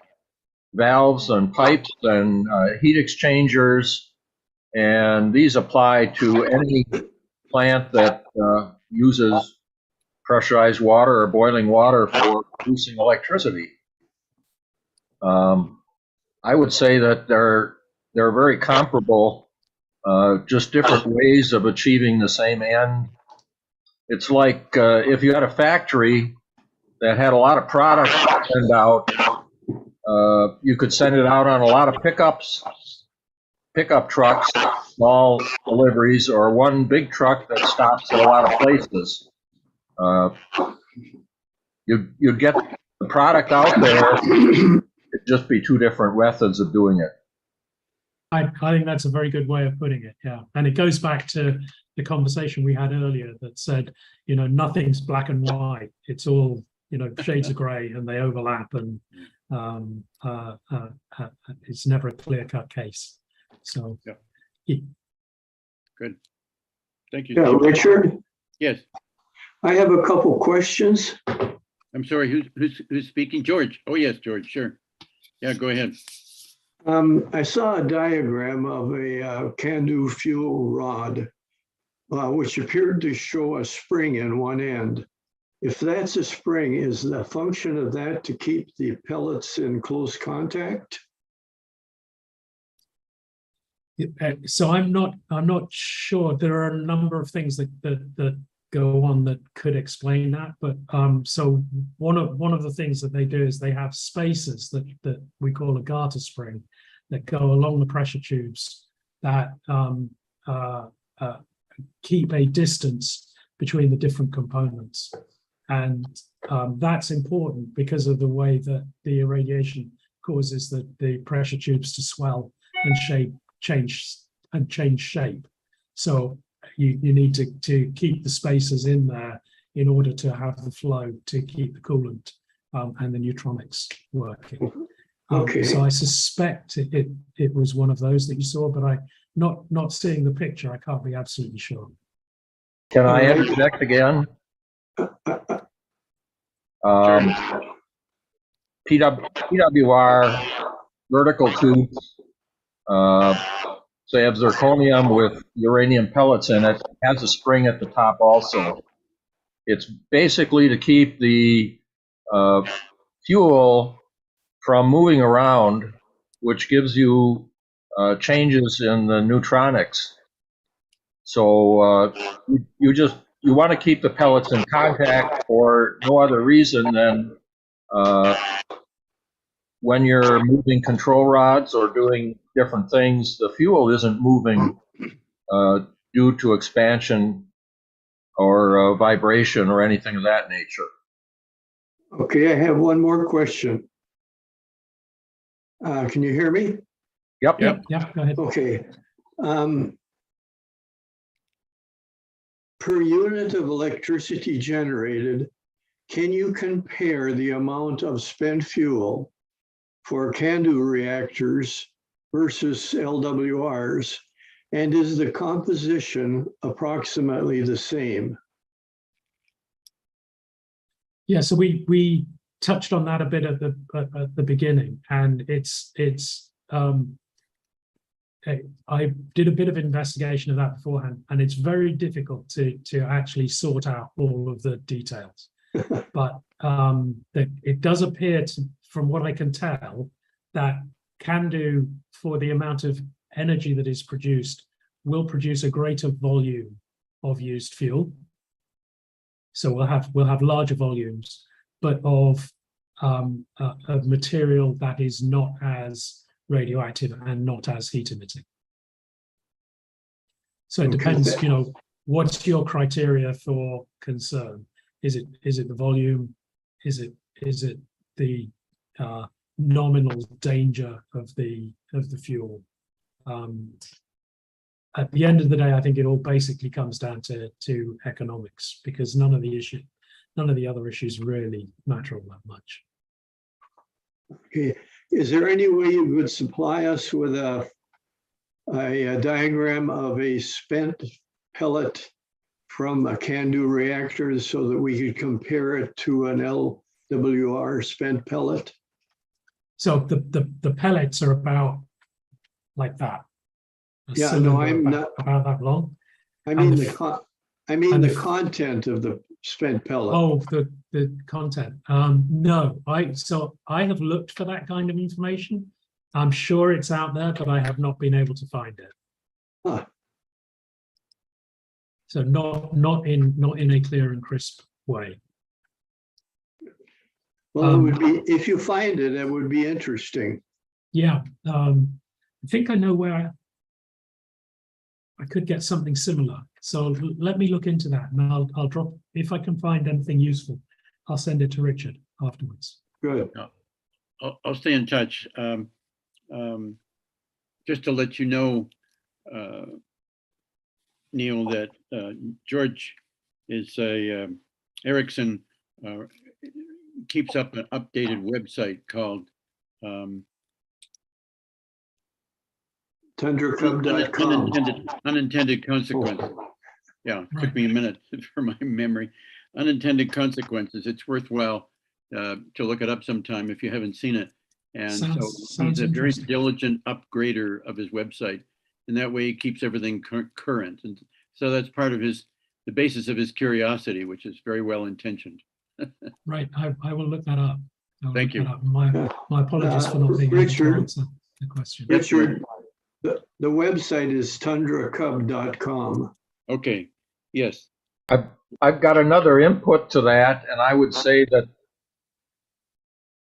valves and pipes and heat exchangers, and these apply to any plant that uses pressurized water or boiling water for producing electricity. I would say that they're very comparable, just different ways of achieving the same end. It's like if you had a factory that had a lot of product to send out, you could send it out on a lot of pickup trucks, small deliveries, or one big truck that stops at a lot of places. You'd get the product out there. It'd just be two different methods of doing it. I think that's a very good way of putting it. Yeah, and it goes back to the conversation we had earlier that said, nothing's black and white. It's all, shades of grey, and they overlap, and it's never a clear-cut case. So, yeah. Good. Thank you. Yeah, Richard. Yes. I have a couple questions. I'm sorry. Who's speaking? George. Oh yes, George. Sure. Yeah. Go ahead. I saw a diagram of a CANDU fuel rod, which appeared to show a spring in one end. If that's a spring, is the function of that to keep the pellets in close contact? So I'm not sure. There are a number of things that go on that could explain that. But so one of the things that they do is they have spaces that we call a garter spring that go along the pressure tubes that keep a distance between the different components. And that's important because of the way that the irradiation causes the pressure tubes to swell and change shape. So you need to keep the spaces in there in order to have the flow to keep the coolant and the neutronics working. Okay. So I suspect it was one of those that you saw, but I not seeing the picture, I can't be absolutely sure. Can I interject again? PWR vertical tubes, so you have zirconium with uranium pellets in it, has a spring at the top also. It's basically to keep the fuel from moving around, which gives you changes in the neutronics. So you want to keep the pellets in contact for no other reason than when you're moving control rods or doing different things, the fuel isn't moving due to expansion or vibration or anything of that nature. Okay, I have one more question. Can you hear me? Yep. Go ahead. Okay. Per unit of electricity generated, can you compare the amount of spent fuel for CANDU reactors versus LWRs? And is the composition approximately the same? Yeah, so we touched on that a bit at the beginning, and I did a bit of investigation of that beforehand, and it's very difficult to actually sort out all of the details. But it does appear, from what I can tell, that CANDU, for the amount of energy that is produced, will produce a greater volume of used fuel. So we'll have larger volumes, but of material that is not as radioactive and not as heat emitting. So it depends, what's your criteria for concern? Is it the volume? Is it the nominal danger of the fuel? At the end of the day, I think it all basically comes down to economics, because none of the other issues really matter all that much. Okay. Is there any way you would supply us with a diagram of a spent pellet from a CANDU reactor so that we could compare it to an LWR spent pellet? So the pellets are about like that. Yeah, no, I'm not about that long. I mean the content of the spent pellet. Oh, the content. No, I have looked for that kind of information. I'm sure it's out there, but I have not been able to find it. Huh. So not in a clear and crisp way. Well, it would be, if you find it, it would be interesting. Yeah, I think I know where I could get something similar. So let me look into that, and I'll drop, if I can find anything useful, I'll send it to Richard afterwards. Good. I'll stay in touch. Just to let you know, Neil, that George is Erickson keeps up an updated website called Tendercub.com. Unintended consequences. Yeah, it took me a minute for my memory. Unintended consequences. It's worthwhile to look it up sometime if you haven't seen it. And Sounds so he's a very interesting. diligent upgrader of his website. And that way he keeps everything current. And so that's part of the basis of his curiosity, which is very well intentioned. Right, I will look that up. Thank you. My apologies for not being able to Richard. answer the question. Richard, the website is tundracub.com. Okay, yes. I've got another input to that, and I would say that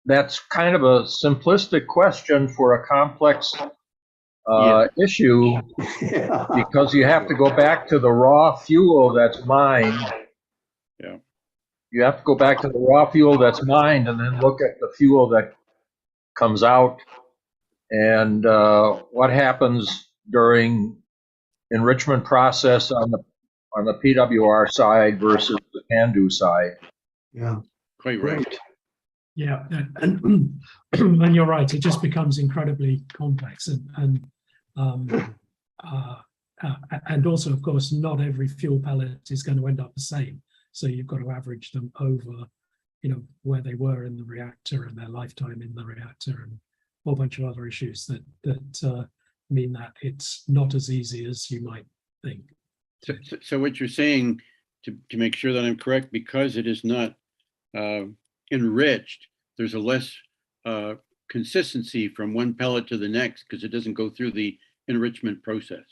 that's kind of a simplistic question for a complex issue, Yeah. because you have to go back to the raw fuel that's mined. Yeah. You have to go back to the raw fuel that's mined and then look at the fuel that comes out, and what happens during enrichment process on the PWR side versus the CANDU side. Yeah. Quite right. Yeah, and you're right. It just becomes incredibly complex, and also, of course, not every fuel pellet is going to end up the same. So you've got to average them over, where they were in the reactor and their lifetime in the reactor, and a whole bunch of other issues that mean that it's not as easy as you might think. So what you're saying, to make sure that I'm correct, because it is not enriched, there's a less consistency from one pellet to the next because it doesn't go through the enrichment process.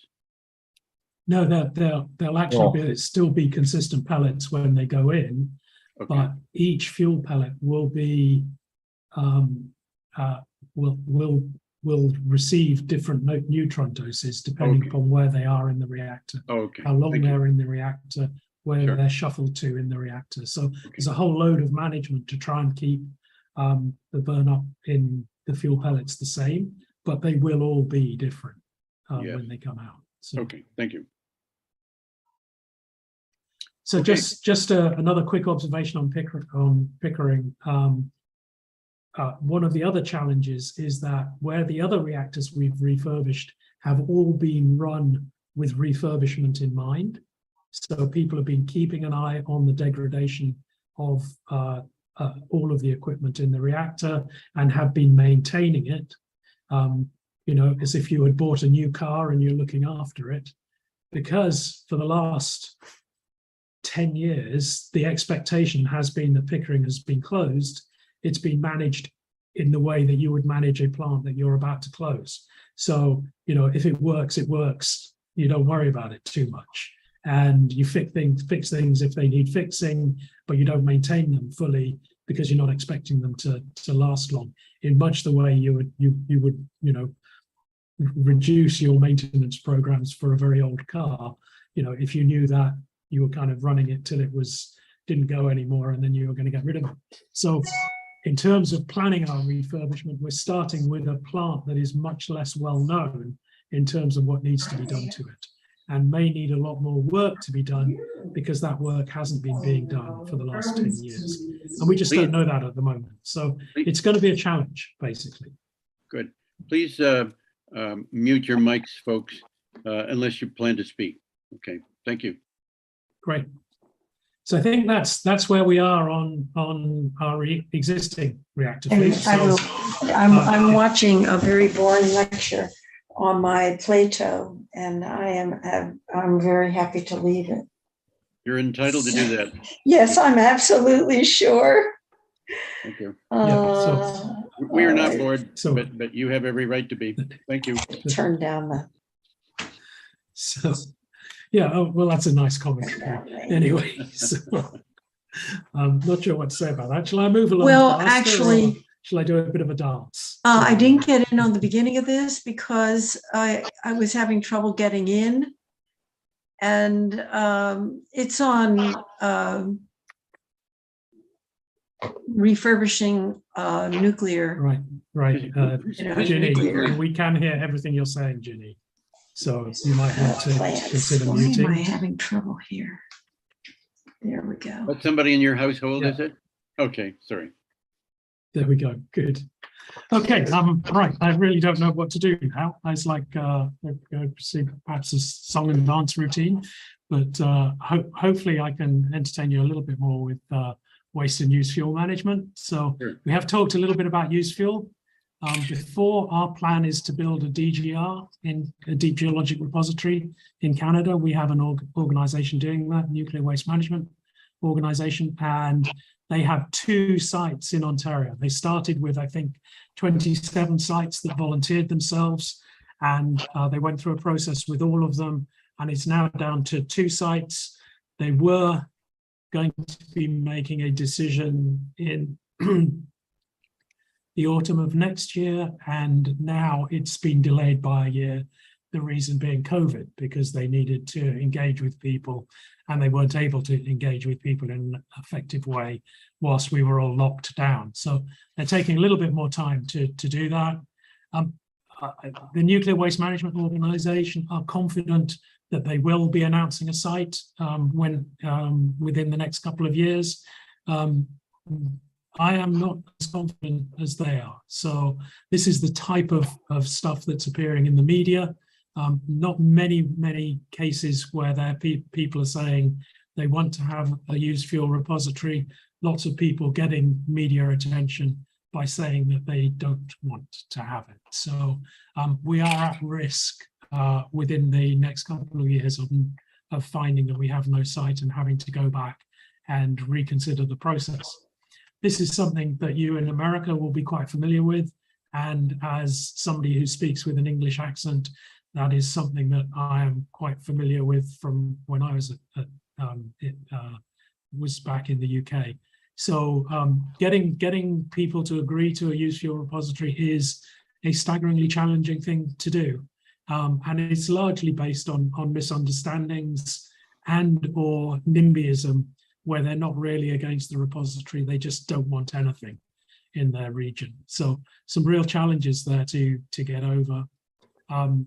No, they'll actually still be consistent pellets when they go in, Okay. but each fuel pellet will be will receive different neutron doses depending Okay. upon where they are in the reactor, Okay. how long Thank you. they're in the reactor, where Sure. they're shuffled to in the reactor. So Okay. there's a whole load of management to try and keep the burn up in the fuel pellets the same, but they will all be different Yes. when they come out. So, Okay, thank you. so Okay. just another quick observation on Pickering. One of the other challenges is that where the other reactors we've refurbished have all been run with refurbishment in mind. So people have been keeping an eye on the degradation of all of the equipment in the reactor and have been maintaining it, as if you had bought a new car and you're looking after it. Because for the last 10 years, the expectation has been that Pickering has been closed. It's been managed in the way that you would manage a plant that you're about to close. So, if it works, it works. You don't worry about it too much. And you fix things if they need fixing, but you don't maintain them fully because you're not expecting them to last long. In much the way you would reduce your maintenance programs for a very old car. If you knew that you were kind of running it till it didn't go anymore, and then you were going to get rid of it. So in terms of planning our refurbishment, we're starting with a plant that is much less well known in terms of what needs to be done to it, and may need a lot more work to be done because that work hasn't been being done for the last 10 years. And we just don't know that at the moment. So it's going to be a challenge, basically. Good. Please mute your mics, folks, unless you plan to speak. Okay, thank you. Great. So I think that's where we are on our existing reactor fleet. So, I'm watching a very boring lecture on my PLATO, and I'm very happy to leave it. You're entitled to do that. Yes, I'm absolutely sure. Thank you. We are not bored, but you have every right to be. Thank you. Turn down the. So, yeah, well, that's a nice comment. Anyway, so I'm not sure what to say about that. Shall I move along? Well, actually, shall I do a bit of a dance? I didn't get in on the beginning of this because I was having trouble getting in, and it's on refurbishing nuclear. Right. Ginny, we can hear everything you're saying, Ginny. So you might want to consider muting. Why am I having trouble here? There we go. But somebody in your household, is it? Okay, sorry. There we go. Good. Okay. Right. I really don't know what to do now. I was like, perhaps a song and dance routine, but hopefully I can entertain you a little bit more with waste and used fuel management. So we have talked a little bit about used fuel. Before, our plan is to build a DGR, in a deep geologic repository in Canada. We have an organization doing that, Nuclear Waste Management Organization, and they have 2 sites in Ontario. They started with, I think, 27 sites that volunteered themselves, and they went through a process with all of them, and it's now down to 2 sites. They were going to be making a decision in the autumn of next year, and now it's been delayed by a year. The reason being COVID, because they needed to engage with people and they weren't able to engage with people in an effective way whilst we were all locked down. So they're taking a little bit more time to do that. The Nuclear Waste Management Organization are confident that they will be announcing a site within the next couple of years. I am not as confident as they are. So this is the type of stuff that's appearing in the media. Not many cases where people are saying they want to have a used fuel repository. Lots of people getting media attention by saying that they don't want to have it. So we are at risk within the next couple of years of finding that we have no site and having to go back and reconsider the process. This is something that you in America will be quite familiar with. And as somebody who speaks with an English accent, that is something that I am quite familiar with from when I was was back in the UK. So getting people to agree to a used fuel repository is a staggeringly challenging thing to do. And it's largely based on misunderstandings and or NIMBYism, where they're not really against the repository, they just don't want anything in their region. So some real challenges there to get over. I'm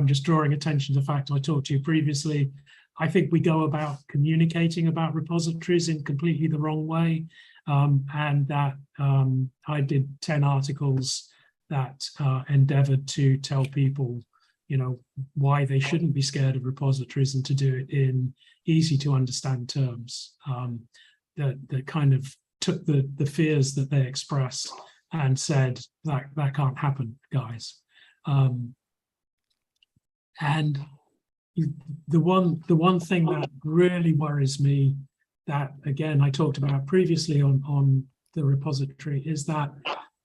just drawing attention to the fact I talked to you previously. I think we go about communicating about repositories in completely the wrong way. And that I did 10 articles that endeavored to tell people, why they shouldn't be scared of repositories and to do it in easy to understand terms that kind of took the fears that they expressed and said that can't happen, guys. And the one thing that really worries me, that again I talked about previously on the repository, is that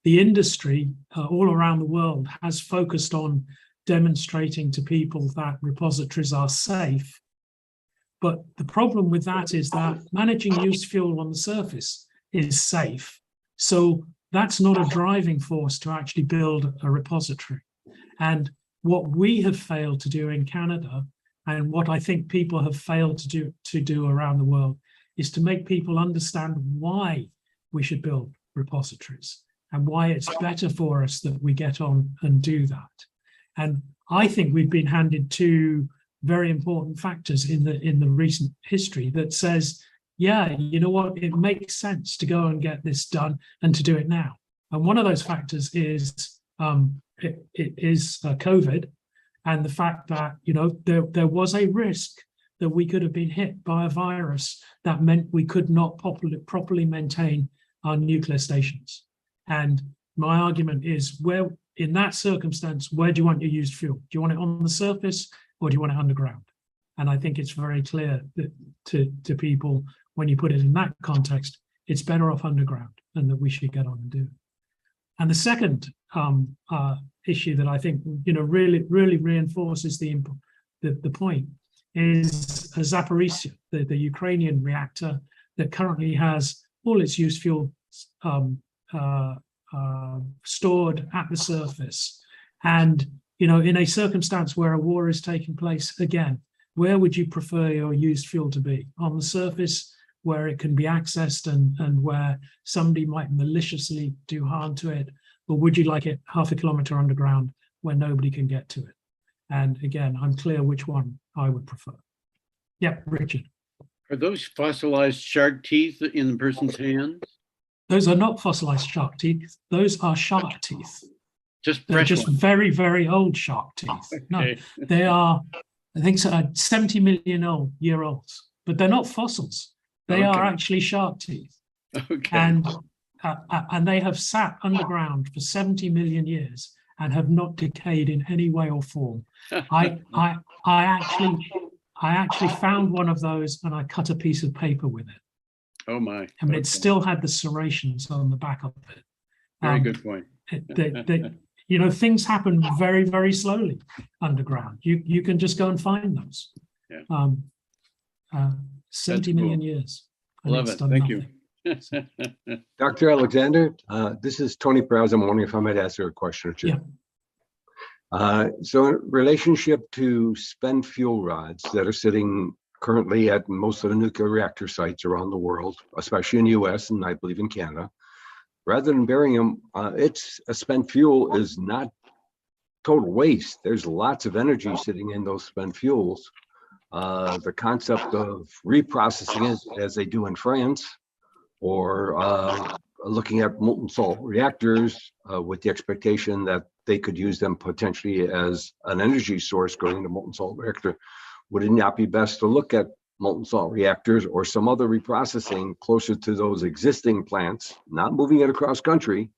the industry all around the world has focused on demonstrating to people that repositories are safe. But the problem with that is that managing used fuel on the surface is safe. So that's not a driving force to actually build a repository. And what we have failed to do in Canada, and what I think people have failed to do around the world, is to make people understand why we should build repositories and why it's better for us that we get on and do that. And I think we've been handed 2 very important factors in the recent history that says, yeah, you know what, it makes sense to go and get this done and to do it now. And one of those factors is COVID, and the fact that there was a risk that we could have been hit by a virus that meant we could not properly maintain our nuclear stations. And my argument is, where in that circumstance, where do you want your used fuel? Do you want it on the surface or do you want it underground? And I think it's very clear that to people, when you put it in that context, it's better off underground, and that we should get on and do it. And the second issue that I think really reinforces the point is Zaporizhzhia, the Ukrainian reactor that currently has all its used fuel stored at the surface. And in a circumstance where a war is taking place, again, where would you prefer your used fuel to be? On the surface, where it can be accessed and where somebody might maliciously do harm to it, or would you like it half a kilometer underground where nobody can get to it? And again, I'm clear which one I would prefer. Yeah, Richard. Are those fossilized shark teeth in the person's hands? Those are not fossilized shark teeth. Those are shark teeth. They're just ones. very, very old shark teeth. Okay. No, they are, I think, 70 million year olds, but they're not fossils. They are actually shark teeth. Okay. And and they have sat underground for 70 million years and have not decayed in any way or form. I actually found one of those and I cut a piece of paper with it. Oh my! I mean, it still had the serrations on the back of it. Very good point. You know, things happen very, very slowly underground. You can just go and find those. Yeah. 70 million years. Love it. Thank you. Dr. Alexander, this is Tony Perez. I'm wondering if I might ask you a question or two. Yeah. So in relationship to spent fuel rods that are sitting currently at most of the nuclear reactor sites around the world, especially in the US and I believe in Canada, rather than burying them, it's a spent fuel is not total waste. There's lots of energy sitting in those spent fuels. The concept of reprocessing it as they do in France, or looking at molten salt reactors with the expectation that they could use them potentially as an energy source going into molten salt reactor. Would it not be best to look at molten salt reactors or some other reprocessing closer to those existing plants, not moving it across country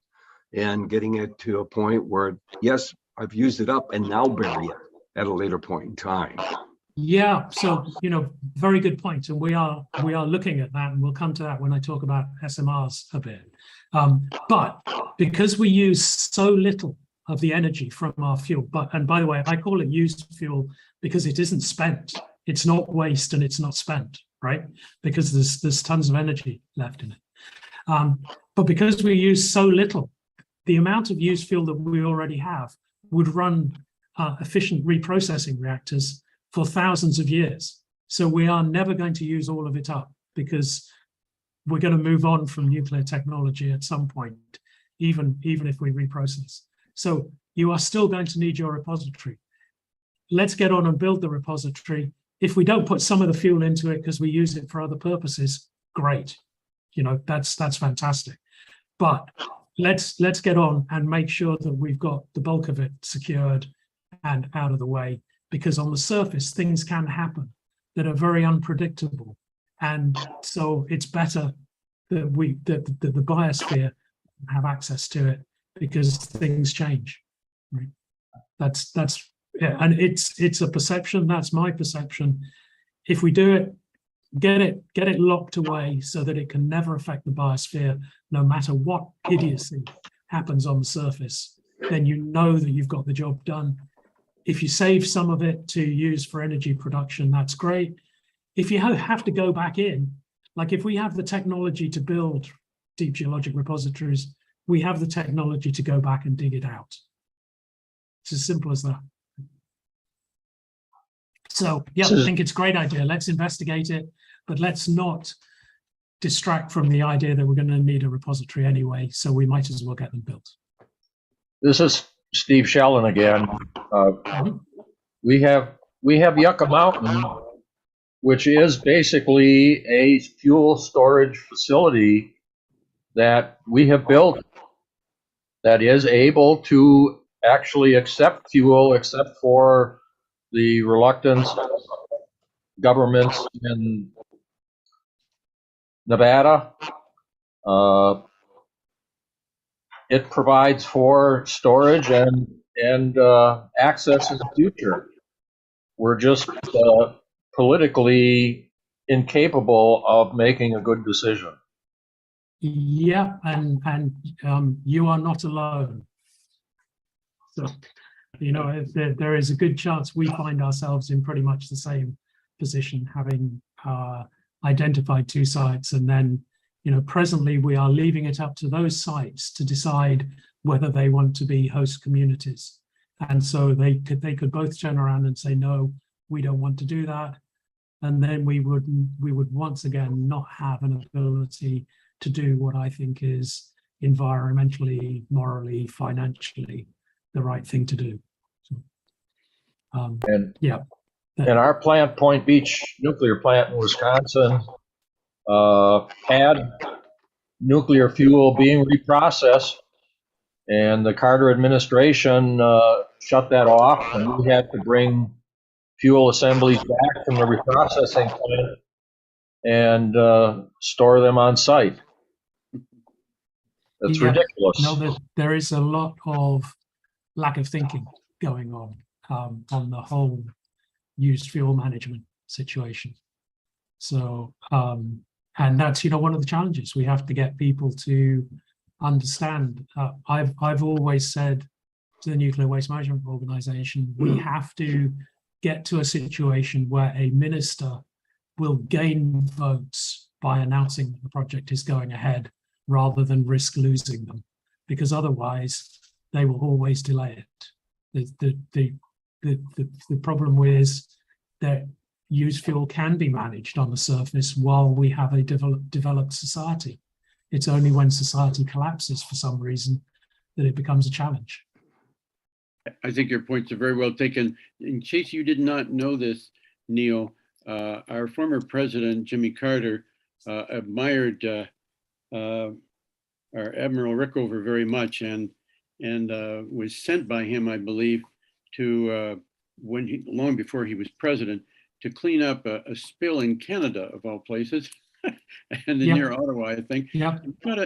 and getting it to a point where, yes, I've used it up and now bury it at a later point in time? Yeah, so, you know, very good point. And we are looking at that, and we'll come to that when I talk about SMRs a bit. But because we use so little of the energy from our fuel, and by the way, I call it used fuel because it isn't spent. It's not waste and it's not spent, right? Because there's tons of energy left in it. But because we use so little, the amount of used fuel that we already have would run efficient reprocessing reactors for thousands of years. So we are never going to use all of it up because we're going to move on from nuclear technology at some point, even if we reprocess. So you are still going to need your repository. Let's get on and build the repository. If we don't put some of the fuel into it because we use it for other purposes, great. You know, that's fantastic. But let's get on and make sure that we've got the bulk of it secured and out of the way, because on the surface, things can happen that are very unpredictable. And so it's better that the biosphere have access to it because things change. Right? That's yeah, and it's a perception. That's my perception. If we do it, get it locked away so that it can never affect the biosphere, no matter what idiocy happens on the surface, then you know that you've got the job done. If you save some of it to use for energy production, that's great. If you have to go back in, like if we have the technology to build deep geologic repositories, we have the technology to go back and dig it out. It's as simple as that. So yeah, I think it's a great idea. Let's investigate it, but let's not distract from the idea that we're going to need a repository anyway, so we might as well get them built. This is Steve Shellen again. We have Yucca Mountain, which is basically a fuel storage facility that we have built that is able to actually accept fuel, except for the reluctance of governments in Nevada. It provides for storage and access in the future. We're just politically incapable of making a good decision. Yeah, and you are not alone. So, you know, there is a good chance we find ourselves in pretty much the same position, having identified two sites, and then, you know, presently we are leaving it up to those sites to decide whether they want to be host communities. And so they could both turn around and say, no, we don't want to do that. And then we would once again not have an ability to do what I think is environmentally, morally, financially the right thing to do. So, and yeah. And our plant, Point Beach nuclear plant in Wisconsin, had nuclear fuel being reprocessed, and the Carter administration shut that off, and we had to bring fuel assemblies back from the reprocessing plant and store them on site. That's Yeah. ridiculous. No, there is a lot of lack of thinking going on the whole used fuel management situation. So, and that's, one of the challenges. We have to get people to understand. I've always said to the Nuclear Waste Management Organization, we have to get to a situation where a minister will gain votes by announcing that the project is going ahead rather than risk losing them, because otherwise they will always delay it. The problem is that used fuel can be managed on the surface while we have a developed society. It's only when society collapses for some reason that it becomes a challenge. I think your points are very well taken. In case you did not know this, Neil, our former president, Jimmy Carter, admired our Admiral Rickover very much, and was sent by him, I believe, to long before he was president, to clean up a spill in Canada, of all places, and near Ottawa, I think. Yeah.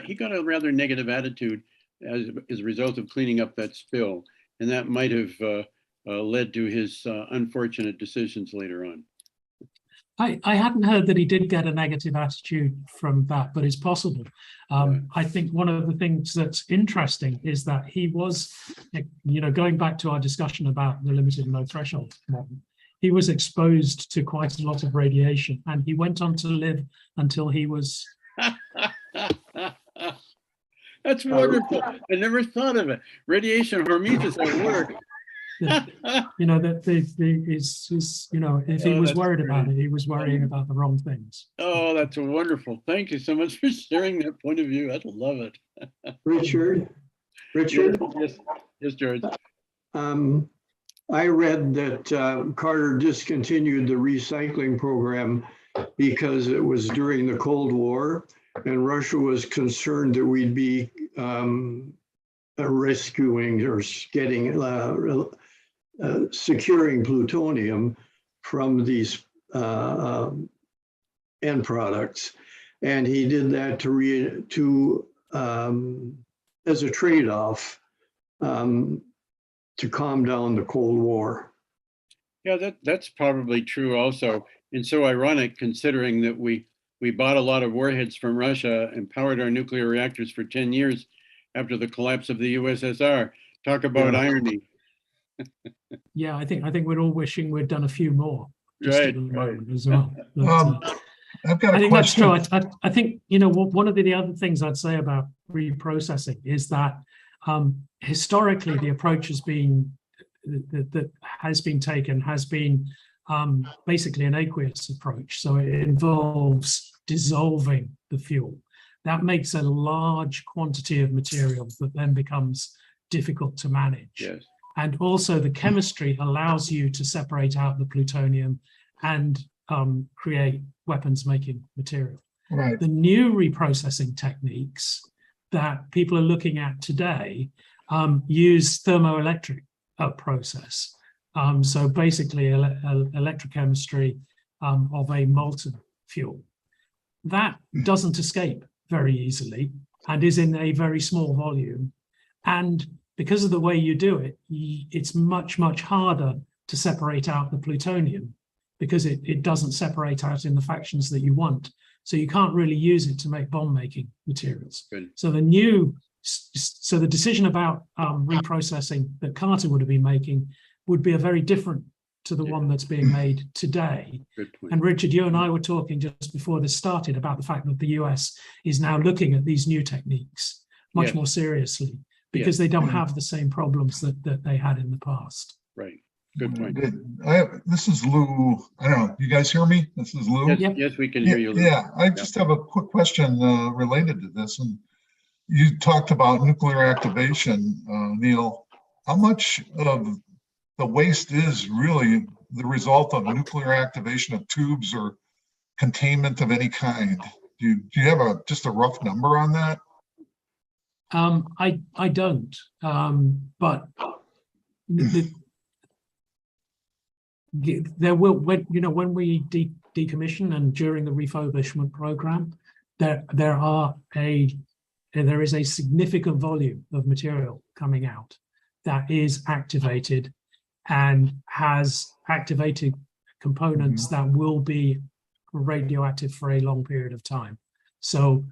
He got a rather negative attitude as a result of cleaning up that spill, and that might have led to his unfortunate decisions later on. I hadn't heard that he did get a negative attitude from that, but it's possible. I think one of the things that's interesting is that he was, going back to our discussion about the limited and low threshold model, he was exposed to quite a lot of radiation, and he went on to live until he was. That's wonderful. I never thought of it. Radiation hormesis at work. If he was worried about it, he was worrying about the wrong things. Oh, that's wonderful. Thank you so much for sharing that point of view. I love it. Richard? Yes, George. I read that Carter discontinued the recycling program because it was during the Cold War, and Russia was concerned that we'd be rescuing or getting securing plutonium from these end products, and he did that as a trade-off to calm down the Cold War. Yeah, that's probably true also, and so ironic considering that we bought a lot of warheads from Russia and powered our nuclear reactors for 10 years after the collapse of the USSR. Talk about irony. Yeah, I think we're all wishing we'd done a few more. Right. As well. But, I've got a I think question. that's true. I think, one of the other things I'd say about reprocessing is that historically the approach has been taken basically an aqueous approach. So it involves dissolving the fuel. That makes a large quantity of material that then becomes difficult to manage. Yes. And also the chemistry allows you to separate out the plutonium and create weapons-making material. Right. The new reprocessing techniques that people are looking at today use thermoelectric process. So basically electrochemistry of a molten fuel. That doesn't escape very easily and is in a very small volume. And because of the way you do it, it's much, much harder to separate out the plutonium because it doesn't separate out in the fractions that you want. So you can't really use it to make bomb-making materials. Good. So the decision about reprocessing that Carter would have been making would be a very different to the one that's being made today. Good point. And Richard, you and I were talking just before this started about the fact that the US is now looking at these new techniques much more seriously because they don't have the same problems that they had in the past. Right. Good point. This is Lou. I don't know. You guys hear me? This is Lou. Yes, we can hear you, Lou. Yeah, I just have a quick question related to this. And you talked about nuclear activation, Neil. How much of the waste is really the result of nuclear activation of tubes or containment of any kind? Do you have just a rough number on that? I don't, but there will, when we decommission and during the refurbishment program, there are a there is a significant volume of material coming out that is activated and has activated components that will be radioactive for a long period of time. So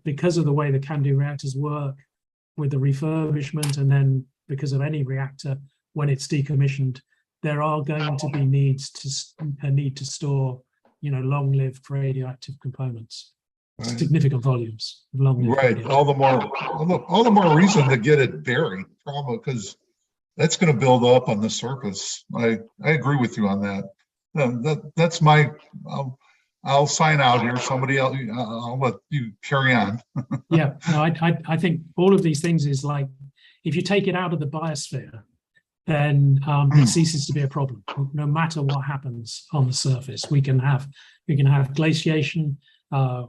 because of the way the CANDU reactors work with the refurbishment, and then because of any reactor when it's decommissioned, there are going to be a need to store, long-lived radioactive components, Right. significant volumes of long-lived. Right. All the more reason to get it buried, probably, because that's going to build up on the surface. I agree with you on that. That's my. I'll sign out here. Somebody else. I'll let you carry on. Yeah. No, I think all of these things is like, if you take it out of the biosphere, then it ceases to be a problem. No matter what happens on the surface, we can have glaciation.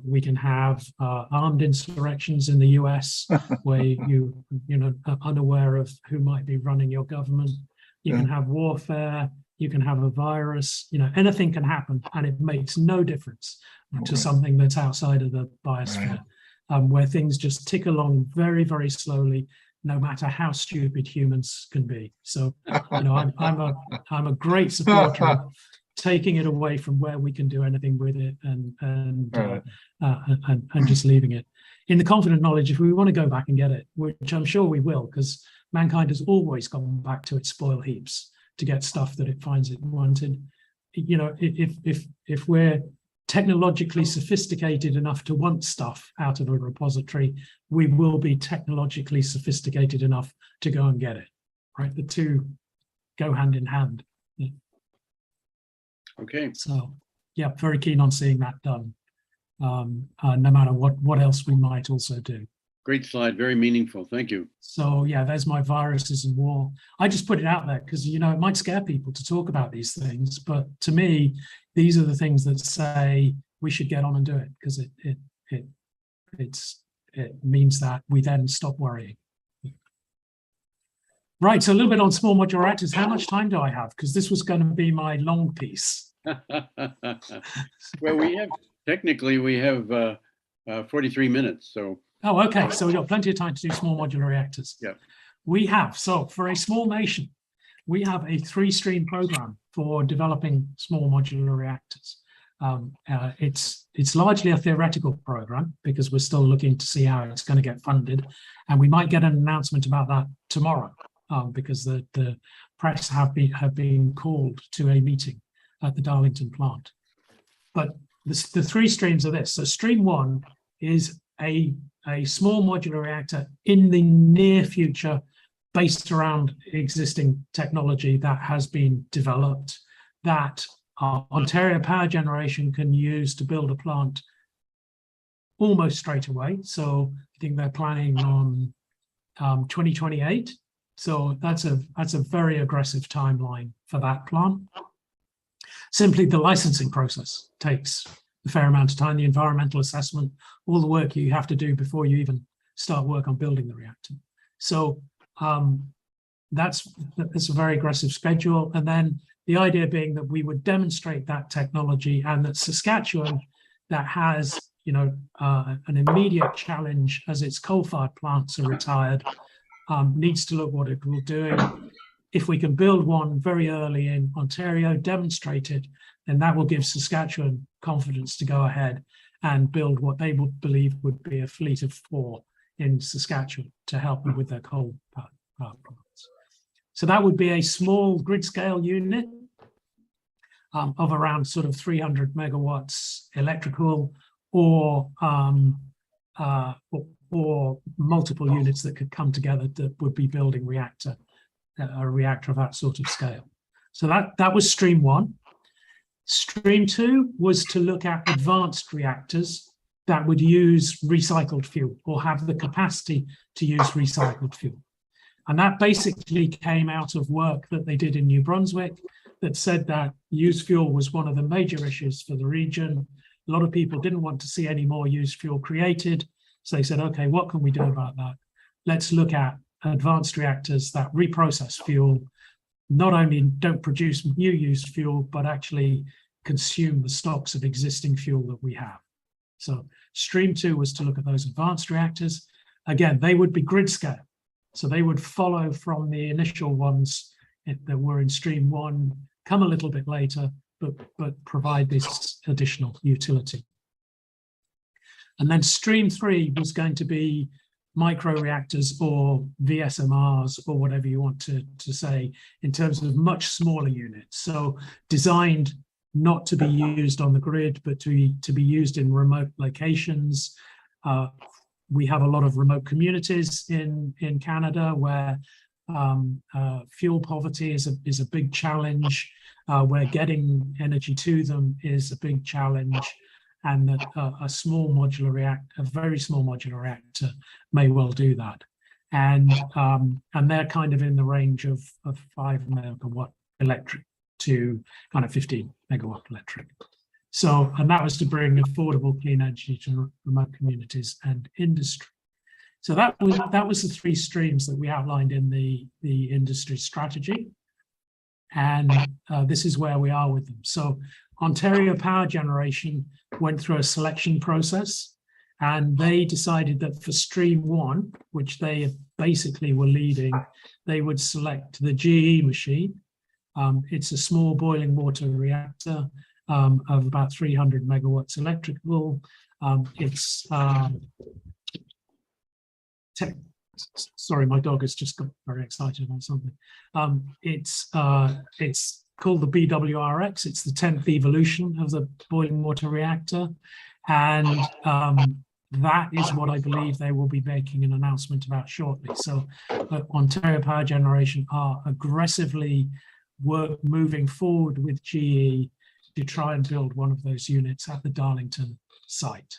We can have armed insurrections in the US where you are unaware of who might be running your government. You can have warfare. You can have a virus. Anything can happen, and it makes no difference to something that's outside of the biosphere, where things just tick along very, very slowly, no matter how stupid humans can be. So, I'm a great supporter of taking it away from where we can do anything with it, and just leaving it in the confident knowledge, if we want to go back and get it, which I'm sure we will, because mankind has always gone back to its spoil heaps to get stuff that it finds it wanted. If we're technologically sophisticated enough to want stuff out of a repository, we will be technologically sophisticated enough to go and get it. Right, the two go hand in hand. Yeah. Okay. So, yeah, very keen on seeing that done. No matter what else we might also do. Great slide, very meaningful. Thank you. So yeah, there's my viruses and war. I just put it out there because it might scare people to talk about these things, but to me, these are the things that say we should get on and do it, because it means that we then stop worrying. Right, so a little bit on small modular reactors. How much time do I have? Because this was going to be my long piece. Well, we have 43 minutes, so. Oh, okay. So we've got plenty of time to do small modular reactors. Yeah. We have, so for a small nation, we have a 3-stream program for developing small modular reactors. It's largely a theoretical program because we're still looking to see how it's going to get funded. And we might get an announcement about that tomorrow because the press have been called to a meeting at the Darlington plant. But the 3 streams are this. So stream 1 is a small modular reactor in the near future based around existing technology that has been developed that Ontario Power Generation can use to build a plant almost straight away. So I think they're planning on 2028. So that's a very aggressive timeline for that plant. Simply the licensing process takes a fair amount of time, the environmental assessment, all the work you have to do before you even start work on building the reactor. So that's a very aggressive schedule. And then the idea being that we would demonstrate that technology, and that Saskatchewan, that has an immediate challenge as its coal-fired plants are retired, needs to look what it will do. If we can build one very early in Ontario, demonstrate it, then that will give Saskatchewan confidence to go ahead and build what they would believe would be a fleet of 4 in Saskatchewan to help them with their coal power plants. So that would be a small grid scale unit of around sort of 300 megawatts electrical, or multiple units that could come together that would be building a reactor of that sort of scale. So that was stream 1. Stream 2 was to look at advanced reactors that would use recycled fuel or have the capacity to use recycled fuel. And that basically came out of work that they did in New Brunswick that said that used fuel was one of the major issues for the region. A lot of people didn't want to see any more used fuel created. So they said, okay, what can we do about that? Let's look at advanced reactors that reprocess fuel, not only don't produce new used fuel, but actually consume the stocks of existing fuel that we have. So stream 2 was to look at those advanced reactors. Again, they would be grid scale. So they would follow from the initial ones that were in stream 1, come a little bit later, but provide this additional utility. And then stream 3 was going to be microreactors or VSMRs or whatever you want to say, in terms of much smaller units. So designed not to be used on the grid, but to be used in remote locations. We have a lot of remote communities in Canada where fuel poverty is a big challenge, where getting energy to them is a big challenge, and that a very small modular reactor may well do that. And they're kind of in the range of 5 megawatt electric to kind of 15 megawatt electric. So, and that was to bring affordable clean energy to remote communities and industry. So that was the 3 streams that we outlined in the industry strategy. And this is where we are with them. So Ontario Power Generation went through a selection process, and they decided that for stream 1, which they basically were leading, they would select the GE machine. It's a small boiling water reactor of about 300 megawatts electrical. Sorry, my dog has just got very excited about something. It's called the BWRX. It's the 10th evolution of the boiling water reactor. And that is what I believe they will be making an announcement about shortly. So Ontario Power Generation are aggressively moving forward with GE to try and build one of those units at the Darlington site.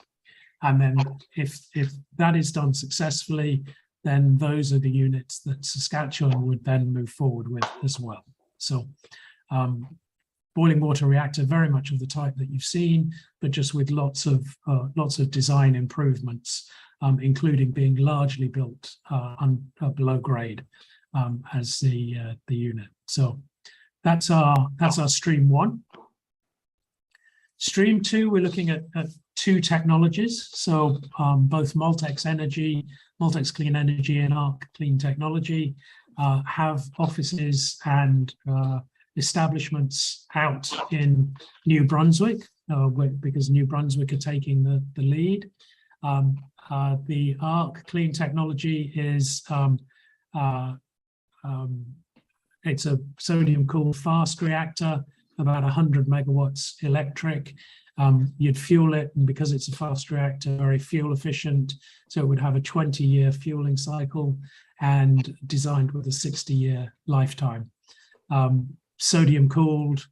And then if that is done successfully, then those are the units that Saskatchewan would then move forward with as well. So boiling water reactor, very much of the type that you've seen, but just with lots of design improvements, including being largely built below grade as the unit. So that's our stream 1. Stream 2, we're looking at 2 technologies. So both Moltex Clean Energy and ARC Clean Technology have offices and establishments out in New Brunswick, because New Brunswick are taking the lead. The ARC Clean Technology is it's a sodium-cooled fast reactor, about 100 megawatts electric. You'd fuel it, and because it's a fast reactor, very fuel efficient, so it would have a 20-year fueling cycle and designed with a 60-year lifetime. Sodium cooled,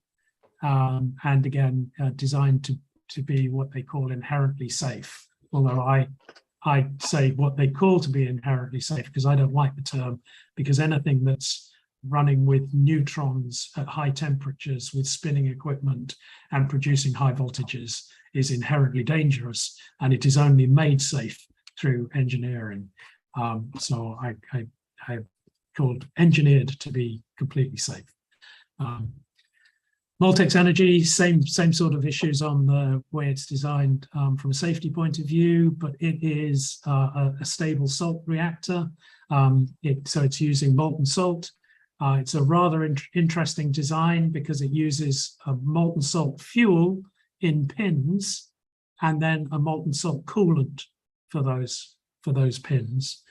and again designed to be what they call inherently safe. Although I say what they call to be inherently safe, because I don't like the term, because anything that's running with neutrons at high temperatures with spinning equipment and producing high voltages is inherently dangerous, and it is only made safe through engineering. So I called engineered to be completely safe. Moltex Energy, same sort of issues on the way it's designed from a safety point of view, but it is a stable salt reactor. So it's using molten salt. It's a rather interesting design because it uses a molten salt fuel in pins and then a molten salt coolant for those pins.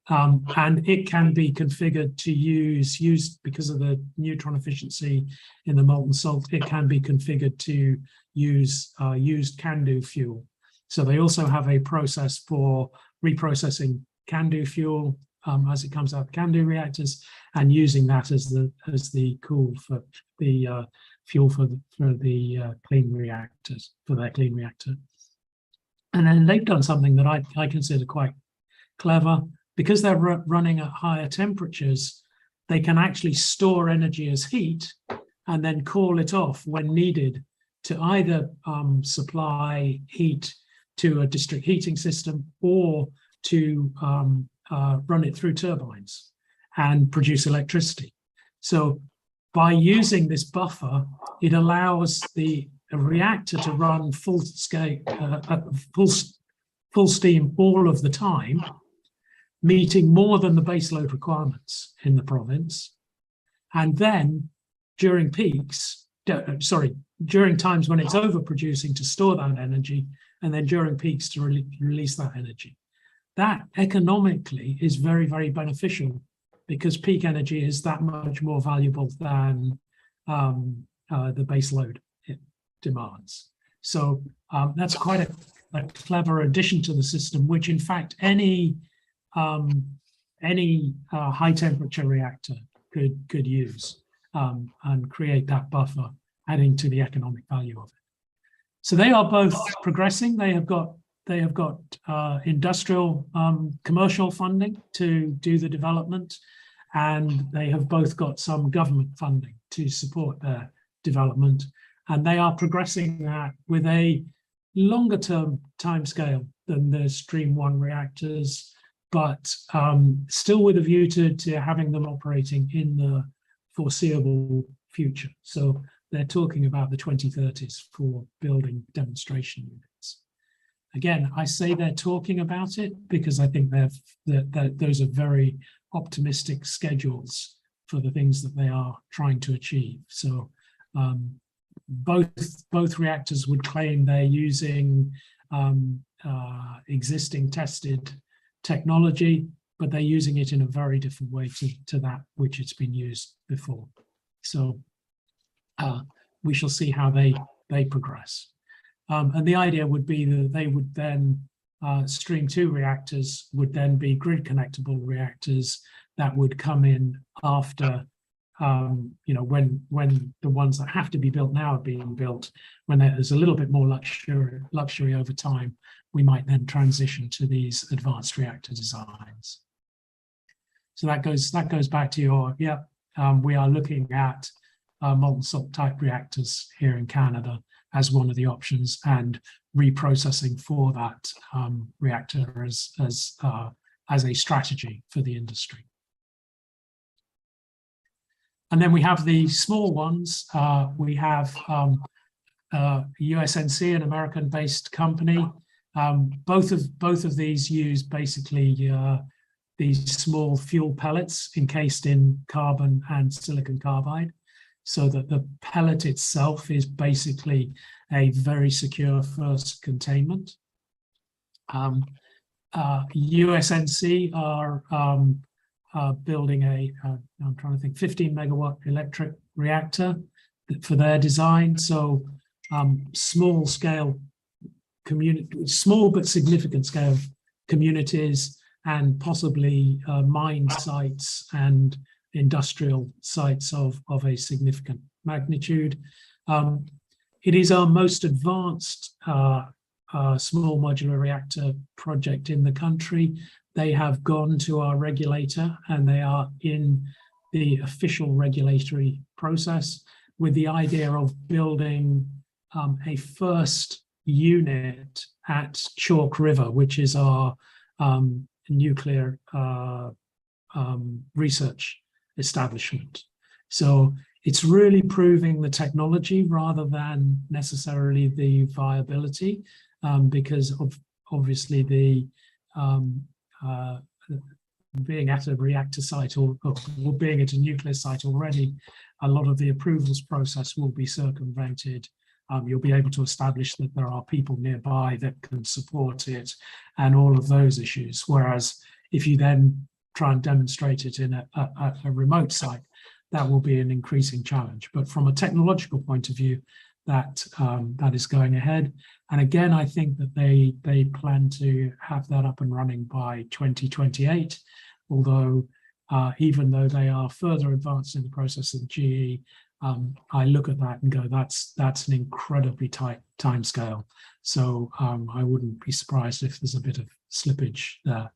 And it can be configured to use because of the neutron efficiency in the molten salt, it can be configured to use used CANDU fuel. So they also have a process for reprocessing CANDU fuel as it comes out of CANDU reactors, and using that as the cool for the fuel for the clean reactors, for their clean reactor. And then they've done something that I consider quite clever. Because they're running at higher temperatures, they can actually store energy as heat and then call it off when needed to either supply heat to a district heating system or to run it through turbines and produce electricity. So by using this buffer, it allows the a reactor to run full scale, full steam all of the time, meeting more than the baseload requirements in the province, and then during peaks, during times when it's overproducing, to store that energy, and then during peaks to release that energy. That economically is very, very beneficial, because peak energy is that much more valuable than the baseload it demands. So that's quite a clever addition to the system, which in fact any high temperature reactor could use and create that buffer, adding to the economic value of it. So they are both progressing. They have got industrial commercial funding to do the development, and they have both got some government funding to support their development, and they are progressing that with a longer term timescale than the Stream 1 reactors, but still with a view to having them operating in the foreseeable future. So they're talking about the 2030s for building demonstration units. Again, I say they're talking about it because I think those are very optimistic schedules for the things that they are trying to achieve. So both reactors would claim they're using existing tested technology, but they're using it in a very different way to that which it's been used before. So we shall see how they progress. And the idea would be that they would then, Stream 2 reactors would then be grid connectable reactors that would come in after, when the ones that have to be built now are being built, when there's a little bit more luxury over time, we might then transition to these advanced reactor designs. So that goes back to your, we are looking at molten salt type reactors here in Canada as one of the options, and reprocessing for that reactor as a strategy for the industry. And then we have the small ones. We have USNC, an American-based company. Both of these use basically these small fuel pellets encased in carbon and silicon carbide, so that the pellet itself is basically a very secure first containment. USNC are building I'm trying to think, 15 megawatt electric reactor for their design. So small scale small but significant scale communities, and possibly mine sites and industrial sites of a significant magnitude. It is our most advanced small modular reactor project in the country. They have gone to our regulator and they are in the official regulatory process with the idea of building a first unit at Chalk River, which is our nuclear research establishment. So it's really proving the technology rather than necessarily the viability, because obviously the being at a reactor site or being at a nuclear site already, a lot of the approvals process will be circumvented. You'll be able to establish that there are people nearby that can support it and all of those issues. Whereas if you then try and demonstrate it in a remote site, that will be an increasing challenge. But from a technological point of view, that is going ahead. And again, I think that they plan to have that up and running by 2028, although even though they are further advanced in the process than GE, I look at that and go, that's an incredibly tight timescale. So I wouldn't be surprised if there's a bit of slippage there.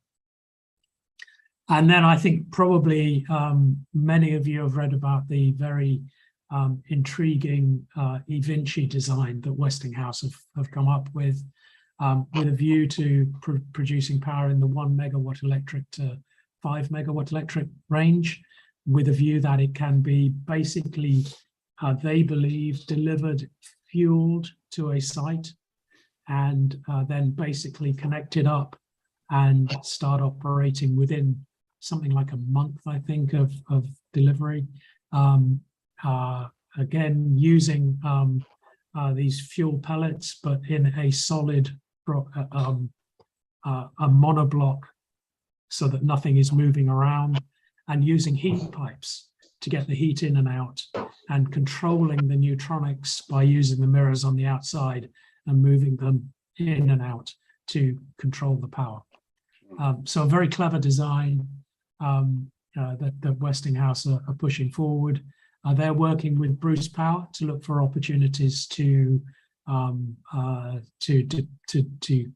And then I think probably many of you have read about the very intriguing eVinci design that Westinghouse have come up with a view to producing power in the 1 megawatt electric to 5 megawatt electric range, with a view that it can be basically, they believe, delivered fueled to a site and then basically connected up and start operating within something like a month, I think, of delivery. Again, using these fuel pellets, but in a solid a monoblock so that nothing is moving around, and using heat pipes to get the heat in and out, and controlling the neutronics by using the mirrors on the outside and moving them in and out to control the power. So a very clever design that Westinghouse are pushing forward. They're working with Bruce Power to look for opportunities to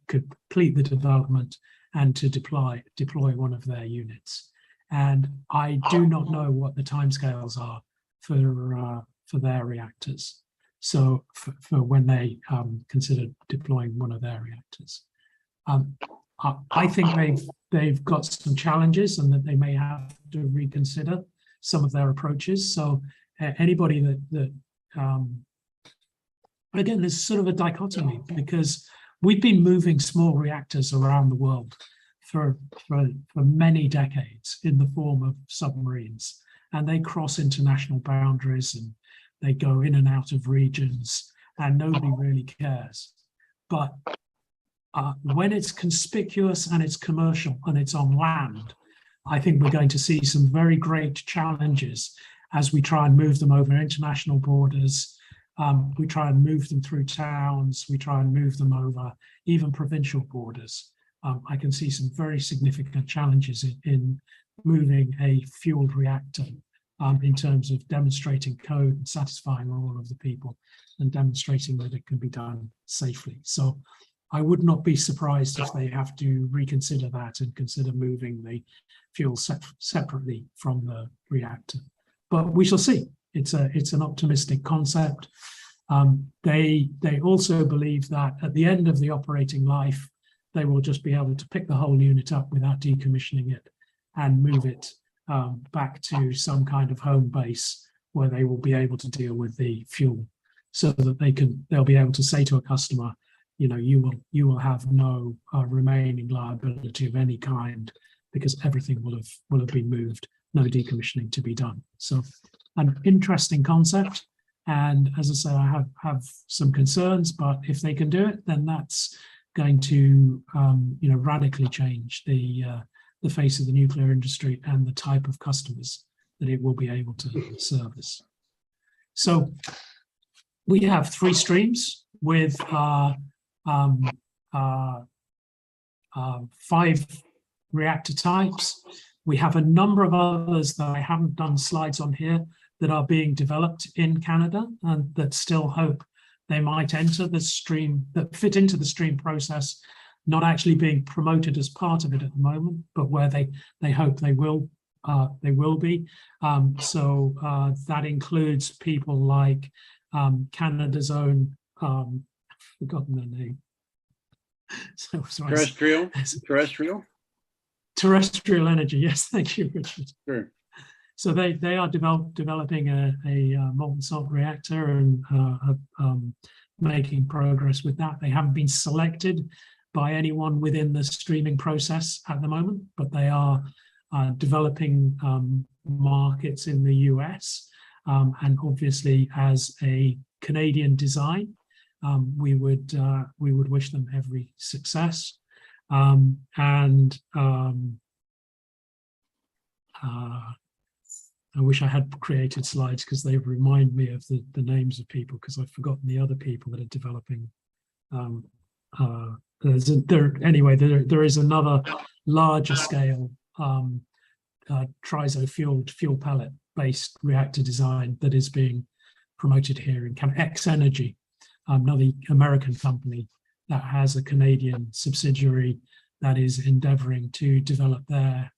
complete the development and to deploy one of their units. And I do not know what the timescales are for their reactors. So for when they consider deploying one of their reactors, I think they've got some challenges and that they may have to reconsider some of their approaches. So anybody that again, there's sort of a dichotomy, because we've been moving small reactors around the world for many decades in the form of submarines, and they cross international boundaries and they go in and out of regions, and nobody really cares. But when it's conspicuous and it's commercial and it's on land, I think we're going to see some very great challenges as we try and move them over international borders. We try and move them through towns. We try and move them over even provincial borders. I can see some very significant challenges in moving a fueled reactor in terms of demonstrating code and satisfying all of the people and demonstrating that it can be done safely. So I would not be surprised if they have to reconsider that and consider moving the fuel separately from the reactor. But we shall see. It's an optimistic concept. They also believe that at the end of the operating life, they will just be able to pick the whole unit up without decommissioning it and move it back to some kind of home base where they will be able to deal with the fuel, so that they'll be able to say to a customer, you know, you will have no remaining liability of any kind, because everything will have been moved, no decommissioning to be done. So an interesting concept. And as I say, I have some concerns, but if they can do it, then that's going to radically change the face of the nuclear industry and the type of customers that it will be able to service. So we have 3 streams with 5 reactor types. We have a number of others that I haven't done slides on here that are being developed in Canada and that still hope they might enter the stream, that fit into the stream process, not actually being promoted as part of it at the moment, but where they hope they will be. So that includes people like Canada's own, I've forgotten their name. So sorry. Terrestrial energy. Yes, thank you, Richard. Sure. So they are developing a molten salt reactor and making progress with that. They haven't been selected by anyone within the streaming process at the moment, but they are developing markets in the US. And obviously, as a Canadian design, we would wish them every success. I wish I had created slides because they remind me of the names of people, because I've forgotten the other people that are developing. There is another larger scale triso fuel pellet based reactor design that is being promoted here in X Energy, another American company that has a Canadian subsidiary that is endeavoring to develop a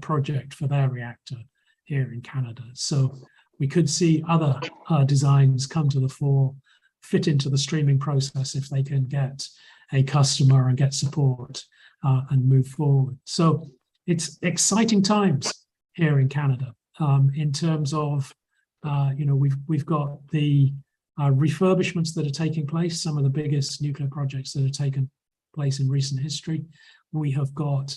project for their reactor here in Canada. So we could see other designs come to the fore, fit into the streaming process if they can get a customer and get support and move forward. So it's exciting times here in Canada in terms of, we've got the refurbishments that are taking place, some of the biggest nuclear projects that have taken place in recent history. We have got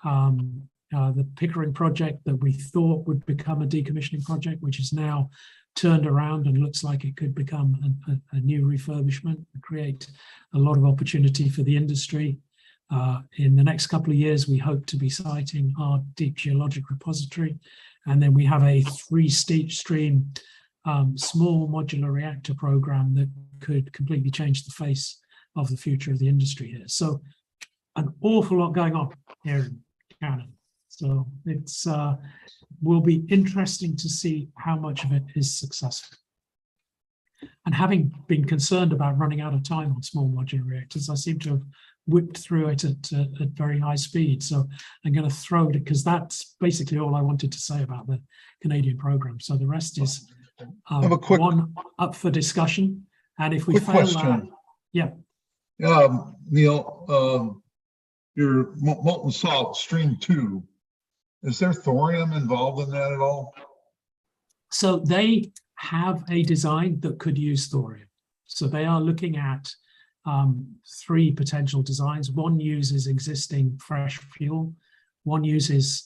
the Pickering project that we thought would become a decommissioning project, which is now turned around and looks like it could become a new refurbishment and create a lot of opportunity for the industry. In the next couple of years, we hope to be siting our deep geologic repository. And then we have a 3-stream small modular reactor program that could completely change the face of the future of the industry here. So an awful lot going on here in Canada. So it's will be interesting to see how much of it is successful. And having been concerned about running out of time on small modular reactors, I seem to have whipped through it at very high speed. So I'm going to throw it, because that's basically all I wanted to say about the Canadian program. So the rest is one up for discussion. And if we fail that, yeah. Neil, your molten salt stream 2, is there thorium involved in that at all? So they have a design that could use thorium. So they are looking at 3 potential designs. One uses existing fresh fuel, one uses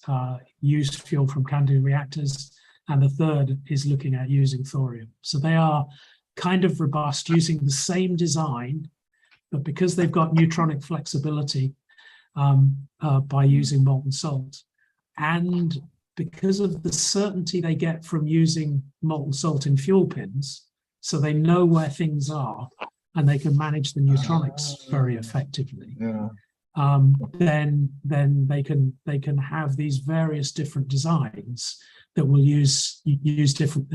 used fuel from CANDU reactors, and the third is looking at using thorium. So they are kind of robust, using the same design, but because they've got neutronic flexibility by using molten salt, and because of the certainty they get from using molten salt in fuel pins, so they know where things are and they can manage the neutronics very effectively. Yeah. Then they can have these various different designs that will use different.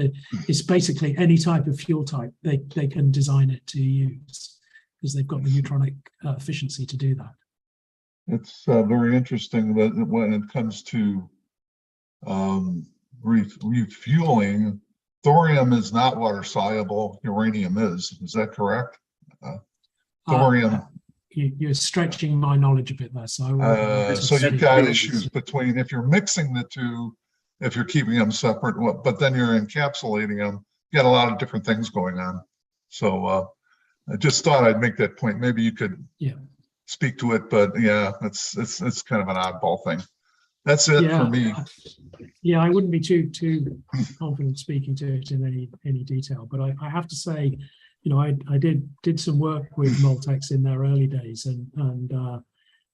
It's basically any type of fuel type they can design it to use, because they've got the neutronic efficiency to do that. It's very interesting that when it comes to refueling, thorium is not water soluble, uranium is. Is that correct? Thorium. You're stretching my knowledge a bit there. So you've got issues between, if you're mixing the two, if you're keeping them separate, but then you're encapsulating them, you got a lot of different things going on. So I just thought I'd make that point. Maybe you could speak to it, but yeah, it's kind of an oddball thing. That's it for me. Yeah, I wouldn't be too confident speaking to it in any detail, but I have to say, you know, I did some work with Moltex in their early days, and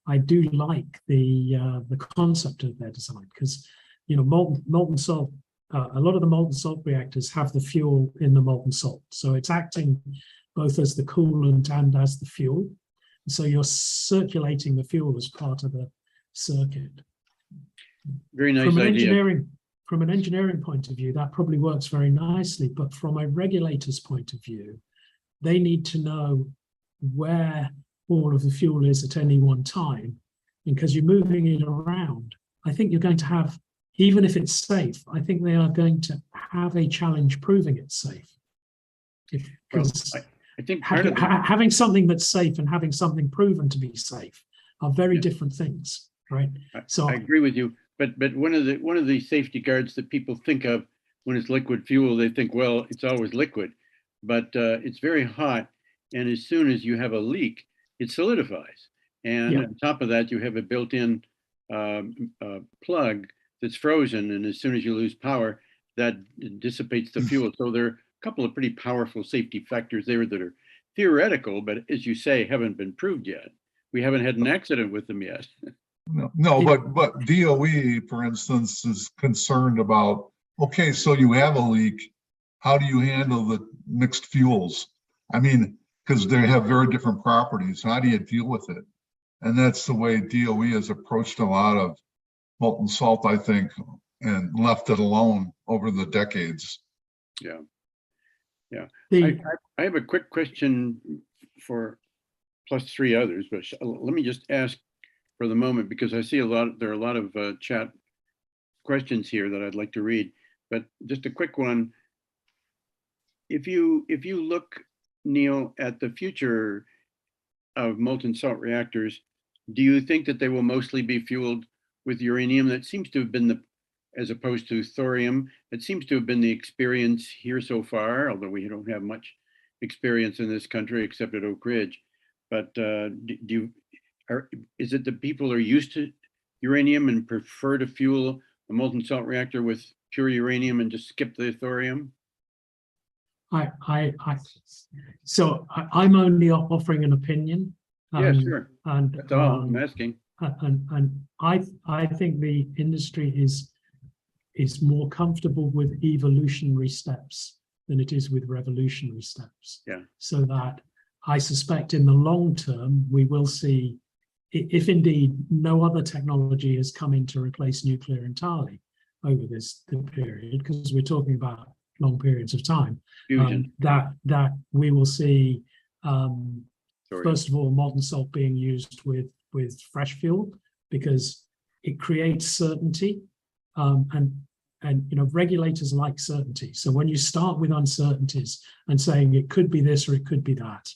I do like the concept of their design, because, you know, molten salt. A lot of the molten salt reactors have the fuel in the molten salt, so it's acting both as the coolant and as the fuel. So you're circulating the fuel as part of the circuit. Very nice idea. From an engineering point of view, that probably works very nicely. But from a regulator's point of view, they need to know where all of the fuel is at any one time. And because you're moving it around, I think you're going to have, even if it's safe, I think they are going to have a challenge proving it's safe. Because I think having something that's safe and having something proven to be safe are very different things, right? So I agree with you. But one of the safety guards that people think of when it's liquid fuel, they think, well, it's always liquid, but it's very hot, and as soon as you have a leak, it solidifies. And on top of that, you have a built-in plug that's frozen, and as soon as you lose power, that dissipates the fuel. So there are a couple of pretty powerful safety factors there that are theoretical, but as you say, haven't been proved yet. We haven't had an accident with them yet. No, but DOE, for instance, is concerned about, okay, so you have a leak, how do you handle the mixed fuels? I mean, because they have very different properties. How do you deal with it? And that's the way DOE has approached a lot of molten salt, I think, and left it alone over the decades. Yeah. I have a quick question for plus 3 others, but let me just ask for the moment, because I see there are a lot of chat questions here that I'd like to read, but just a quick one. If you look, Neil, at the future of molten salt reactors, do you think that they will mostly be fueled with uranium? That seems to have been as opposed to thorium, that seems to have been the experience here so far, although we don't have much experience in this country except at Oak Ridge. But is it that people are used to uranium and prefer to fuel a molten salt reactor with pure uranium and just skip the thorium? So I'm only offering an opinion. Yeah, sure. And that's all I'm asking. And I think the industry is more comfortable with evolutionary steps than it is with revolutionary steps. Yeah. So that I suspect in the long term we will see, if indeed no other technology has come in to replace nuclear entirely over the period, because we're talking about long periods of time, that we will see first of all molten salt being used with fresh fuel, because it creates certainty, and regulators like certainty. So when you start with uncertainties and saying it could be this or it could be that,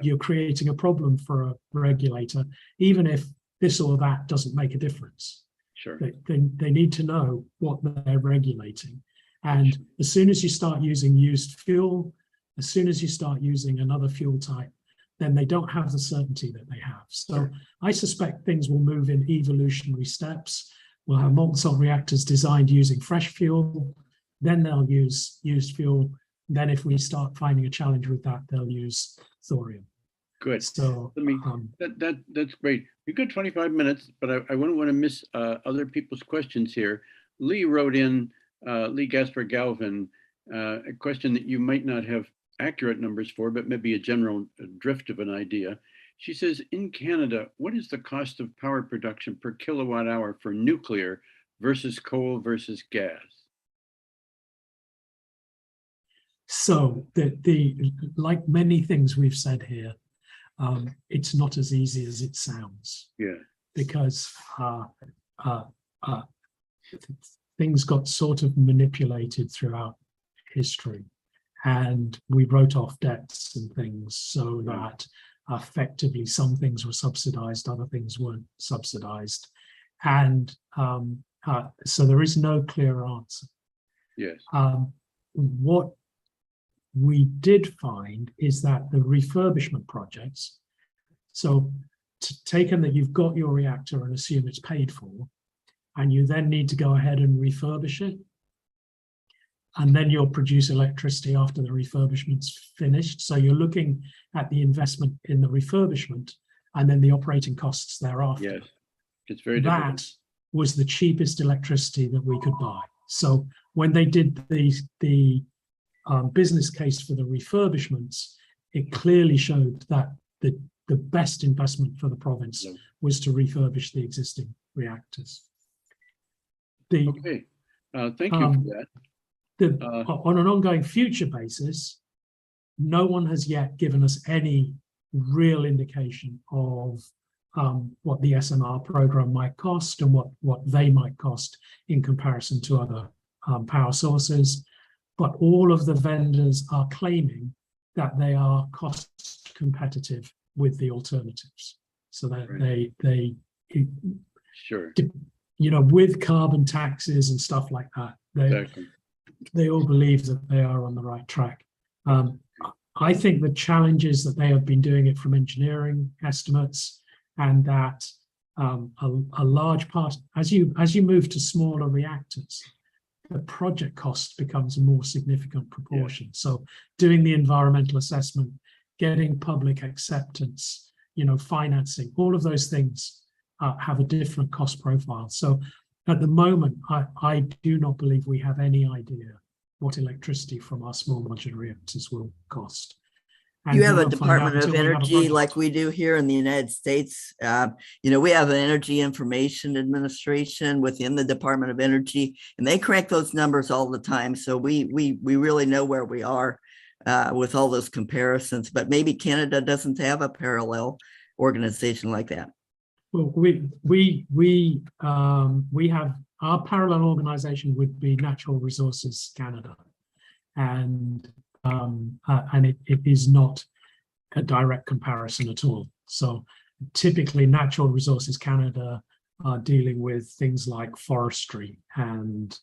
you're creating a problem for a regulator, even if this or that doesn't make a difference. Sure. They need to know what they're regulating. And as soon as you start using used fuel, as soon as you start using another fuel type, then they don't have the certainty that they have. So I suspect things will move in evolutionary steps. We'll have molten salt reactors designed using fresh fuel, then they'll use used fuel. Then if we start finding a challenge with that, they'll use thorium. Good. So let me, that's great. We've got 25 minutes, but I wouldn't want to miss other people's questions here. Lee wrote in, Lee Gasper Galvin, a question that you might not have accurate numbers for, but maybe a general drift of an idea. She says, in Canada, what is the cost of power production per kilowatt hour for nuclear versus coal versus gas? So like many things we've said here, it's not as easy as it sounds. Yeah. Because things got sort of manipulated throughout history, and we wrote off debts and things so that effectively some things were subsidized, other things weren't subsidized, and so there is no clear answer. Yes. What we did find is that the refurbishment projects, so taken that you've got your reactor and assume it's paid for, and you then need to go ahead and refurbish it, and then you'll produce electricity after the refurbishment's finished. So you're looking at the investment in the refurbishment and then the operating costs thereafter. Yes, it's very difficult. That was the cheapest electricity that we could buy. So when they did the business case for the refurbishments, it clearly showed that the best investment for the province was to refurbish the existing reactors. Okay, thank you for that. On an ongoing future basis, no one has yet given us any real indication of what the SMR program might cost and what they might cost in comparison to other power sources. But all of the vendors are claiming that they are cost competitive with the alternatives. So that they sure, with carbon taxes and stuff like that, they all believe that they are on the right track. I think the challenge is that they have been doing it from engineering estimates, and that a large part, as you move to smaller reactors, the project cost becomes a more significant proportion. So doing the environmental assessment, getting public acceptance, financing, all of those things have a different cost profile. So at the moment, I do not believe we have any idea what electricity from our small modular reactors will cost. You have a Department of Energy like we do here in the United States. We have an Energy Information Administration within the Department of Energy, and they crank those numbers all the time. So we really know where we are with all those comparisons, but maybe Canada doesn't have a parallel organization like that. Well, we have our parallel organization would be Natural Resources Canada, and it is not a direct comparison at all. So typically Natural Resources Canada are dealing with things like forestry and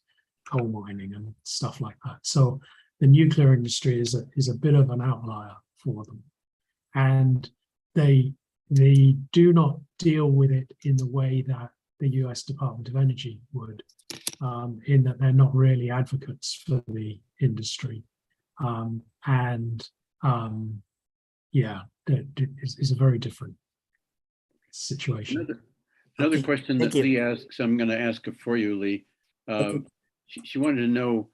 coal mining and stuff like that. So the nuclear industry is a bit of an outlier for them, and they do not deal with it in the way that the US Department of Energy would, in that they're not really advocates for the industry. Yeah, it's a very different situation. Another Okay, question thank that you. Lee asks, I'm going to ask it for you, Lee. She wanted to know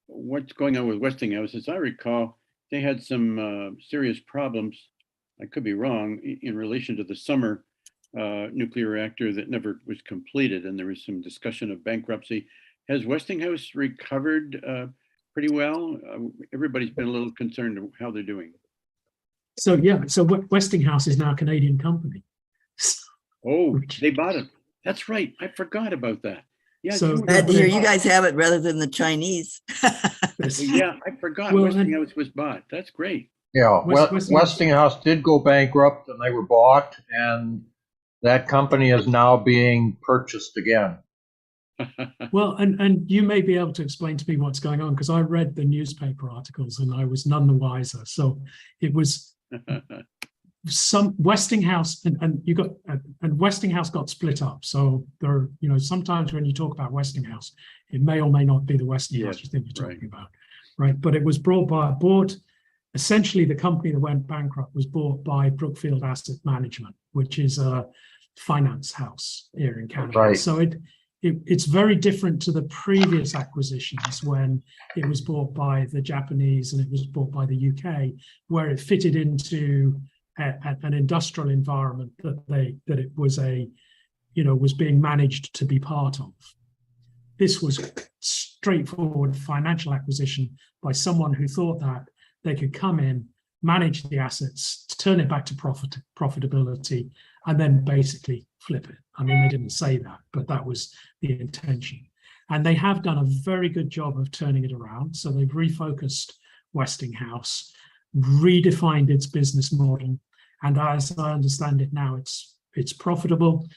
what's going on with Westinghouse. As I recall, they had some serious problems, I could be wrong, in relation to the summer nuclear reactor that never was completed, and there was some discussion of bankruptcy. Has Westinghouse recovered pretty well? Everybody's been a little concerned of how they're doing. So yeah, so Westinghouse is now a Canadian company. Oh, they bought it. That's right. I forgot about that. Yeah. So Glad to hear you guys have it rather than the Chinese. Yeah, I forgot. Well, Westinghouse was bought. That's great. Yeah, Westinghouse- Westinghouse did go bankrupt and they were bought, and that company is now being purchased again. Well, and you may be able to explain to me what's going on, because I read the newspaper articles and I was none the wiser. So it was some Westinghouse and Westinghouse got split up. So there are, sometimes when you talk about Westinghouse, it may or may not be the Westinghouse you think you're talking about, right? But it was bought. Essentially, the company that went bankrupt was bought by Brookfield Asset Management, which is a finance house here in Canada. Right. So it's very different to the previous acquisitions when it was bought by the Japanese and it was bought by the UK, where it fitted into an industrial environment that it was was being managed to be part of. This was straightforward financial acquisition by someone who thought that they could come in, manage the assets, turn it back to profitability, and then basically flip it. I mean, they didn't say that, but that was the intention. And they have done a very good job of turning it around. So they've refocused Westinghouse, redefined its business model, and as I understand it now, it's profitable.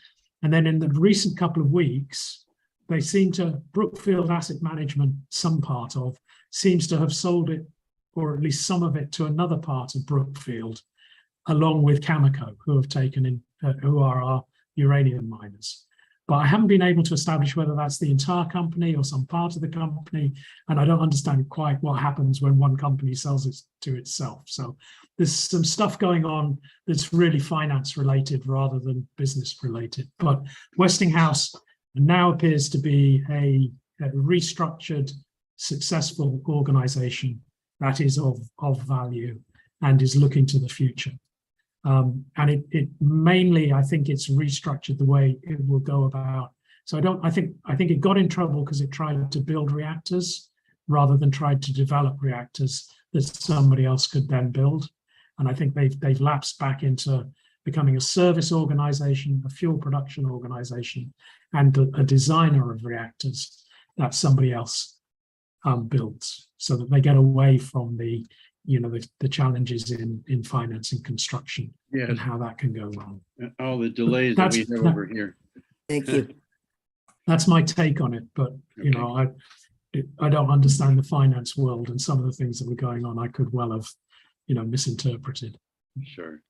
And then in the recent couple of weeks, they seem to, Brookfield Asset Management, some part of, seems to have sold it, or at least some of it, to another part of Brookfield, along with Cameco, who have taken in, who are our uranium miners. But I haven't been able to establish whether that's the entire company or some part of the company, and I don't understand quite what happens when one company sells it to itself. So there's some stuff going on that's really finance related rather than business related. But Westinghouse now appears to be a restructured, successful organization that is of value and is looking to the future. And it mainly, I think it's restructured the way it will go about. So I think it got in trouble because it tried to build reactors rather than tried to develop reactors that somebody else could then build. And I think they've lapsed back into becoming a service organization, a fuel production organization, and a designer of reactors that somebody else builds, so that they get away from the challenges in finance and construction, and how that can go wrong. All the delays that we have over here. Thank you. That's my take on it, but I don't understand the finance world, and some of the things that were going on I could well have misinterpreted. Sure.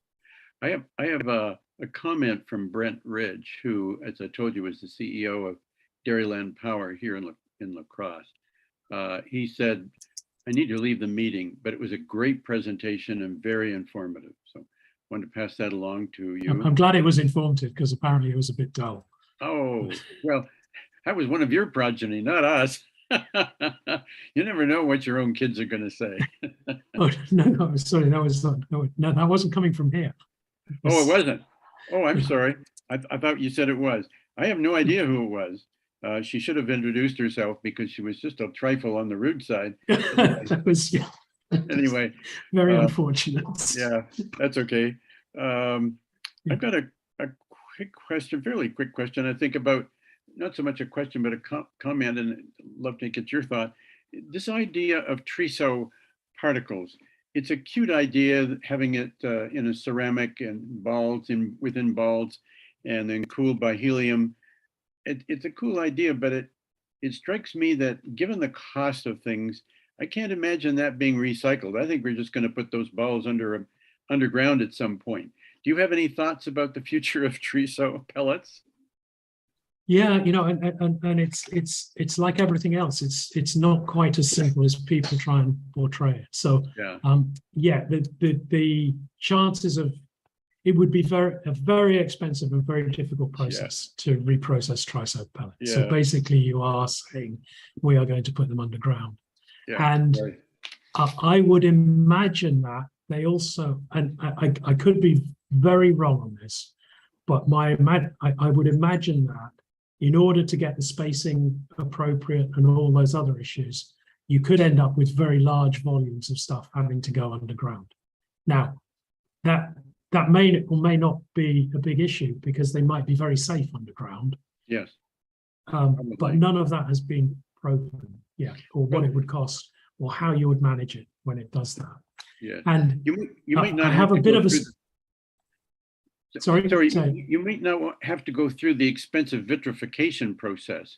I have a comment from Brent Ridge, who, as I told you, was the CEO of Dairyland Power here in La Crosse. He said, I need to leave the meeting, but it was a great presentation and very informative. So I wanted to pass that along to you. I'm glad it was informative, because apparently it was a bit dull. Oh, well, that was one of your progeny, not us. You never know what your own kids are going to say. Oh, no, sorry, that was not, no, that wasn't coming from here. Oh, it wasn't. Oh, I'm sorry. I thought you said it was. I have no idea who it was. She should have introduced herself, because she was just a trifle on the rude side. That was, yeah. Anyway. Very unfortunate. Yeah, that's okay. I've got a quick question, fairly quick question. I think about, not so much a question, but a comment, and I'd love to get your thought. This idea of TRISO particles. It's a cute idea, having it in a ceramic and balls within balls, and then cooled by helium. It's a cool idea, but it strikes me that given the cost of things, I can't imagine that being recycled. I think we're just going to put those balls underground at some point. Do you have any thoughts about the future of TRISO pellets? Yeah, and it's like everything else. It's not quite as simple as people try and portray it. So yeah, the chances of it would be a very expensive and very difficult process to reprocess TRISO pellets. Yeah. So basically, you are saying we are going to put them underground, and I would imagine that they also, and I could be very wrong on this, but I would imagine that in order to get the spacing appropriate and all those other issues, you could end up with very large volumes of stuff having to go underground. Now, that may or may not be a big issue because they might be very safe underground. Yes. But none of that has been proven yet, or what it would cost, or how you would manage it when it does that. Yeah. And you might not I have a bit of a. Sorry, you might not have to go through the expensive vitrification process.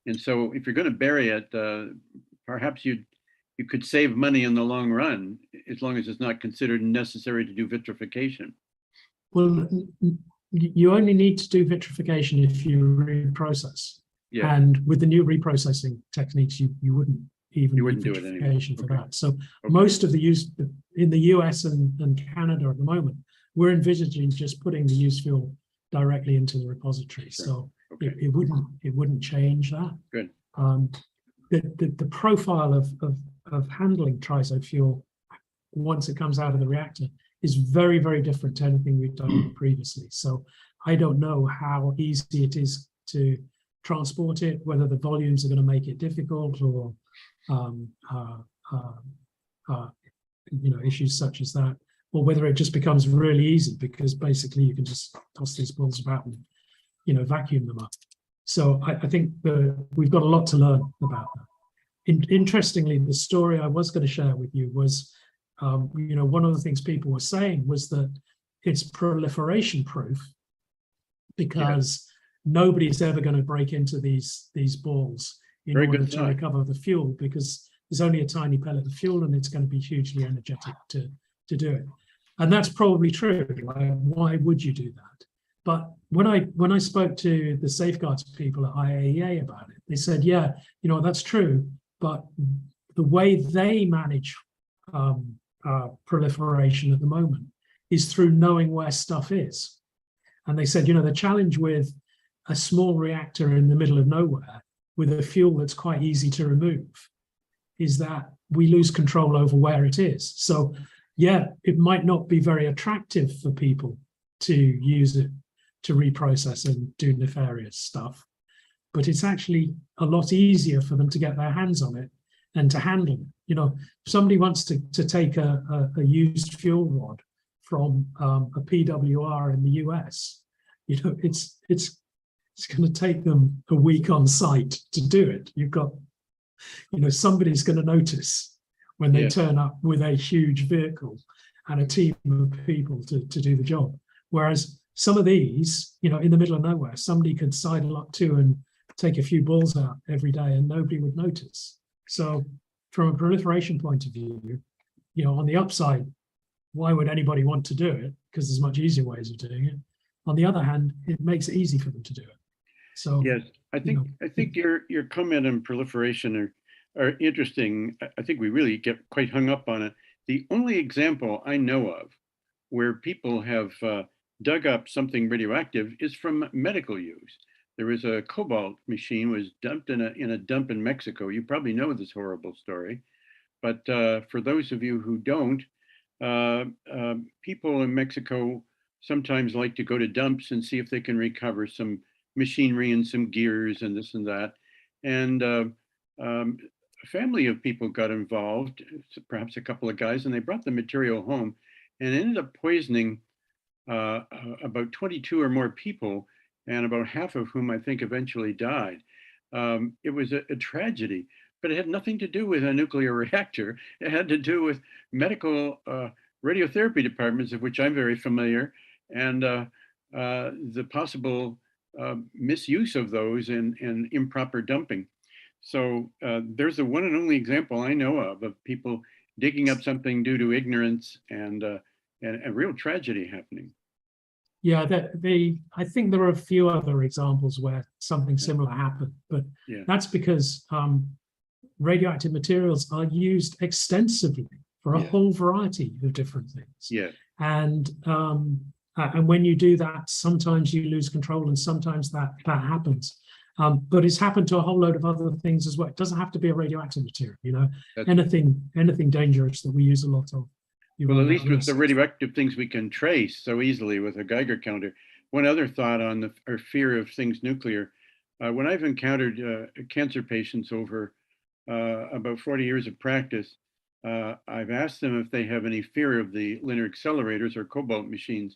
And so if you're going to bury it, perhaps you could save money in the long run, as long as it's not considered necessary to do vitrification. Well, you only need to do vitrification if you reprocess. Yeah. And with the new reprocessing techniques, you wouldn't even do it vitrification anyway. for that. So most of the use in the US and Canada at the moment, we're envisaging just putting the used fuel directly into the repository. Sure. So it wouldn't change that. Good. The profile of handling TRISO fuel once it comes out of the reactor is very, very different to anything we've done previously. So I don't know how easy it is to transport it, whether the volumes are going to make it difficult, or issues such as that, or whether it just becomes really easy because basically you can just toss these balls about and vacuum them up. So I think we've got a lot to learn about that. Interestingly, the story I was going to share with you was, one of the things people were saying was that it's proliferation proof because nobody's ever going to break into these balls in order to recover the fuel, because there's only a tiny pellet of fuel and it's going to be hugely energetic to do it. And that's probably true. Like, why would you do that? But when I spoke to the safeguards people at IAEA about it, they said, yeah, that's true, but the way they manage proliferation at the moment is through knowing where stuff is. And they said, the challenge with a small reactor in the middle of nowhere with a fuel that's quite easy to remove is that we lose control over where it is. So yeah, it might not be very attractive for people to use it to reprocess and do nefarious stuff, but it's actually a lot easier for them to get their hands on it and to handle it. If somebody wants to take a used fuel rod from a PWR in the US, it's going to take them a week on site to do it. You've got, somebody's going to notice when they turn up with a huge vehicle and a team of people to do the job. Whereas some of these, in the middle of nowhere, somebody could sidle up to and take a few balls out every day and nobody would notice. So from a proliferation point of view, on the upside, why would anybody want to do it? Because there's much easier ways of doing it. On the other hand, it makes it easy for them to do it. So yes, I think your comment on proliferation are interesting. I think we really get quite hung up on it. The only example I know of where people have dug up something radioactive is from medical use. There was a cobalt machine was dumped in a dump in Mexico. You probably know this horrible story, but for those of you who don't, people in Mexico sometimes like to go to dumps and see if they can recover some machinery and some gears and this and that. And a family of people got involved, perhaps a couple of guys, and they brought the material home and ended up poisoning about 22 or more people, and about half of whom I think eventually died. It was a tragedy, but it had nothing to do with a nuclear reactor. It had to do with medical radiotherapy departments, of which I'm very familiar, and the possible misuse of those and improper dumping. So there's a one and only example I know of people digging up something due to ignorance and a real tragedy happening. Yeah, I think there are a few other examples where something similar happened, but that's because radioactive materials are used extensively for a whole variety of different things. Yeah. And when you do that, sometimes you lose control, and sometimes that happens. But it's happened to a whole load of other things as well. It doesn't have to be a radioactive material, you know. Anything dangerous that we use a lot of. Well, at least with the radioactive things we can trace so easily with a Geiger counter. One other thought on our fear of things nuclear. When I've encountered cancer patients over about 40 years of practice, I've asked them if they have any fear of the linear accelerators or cobalt machines.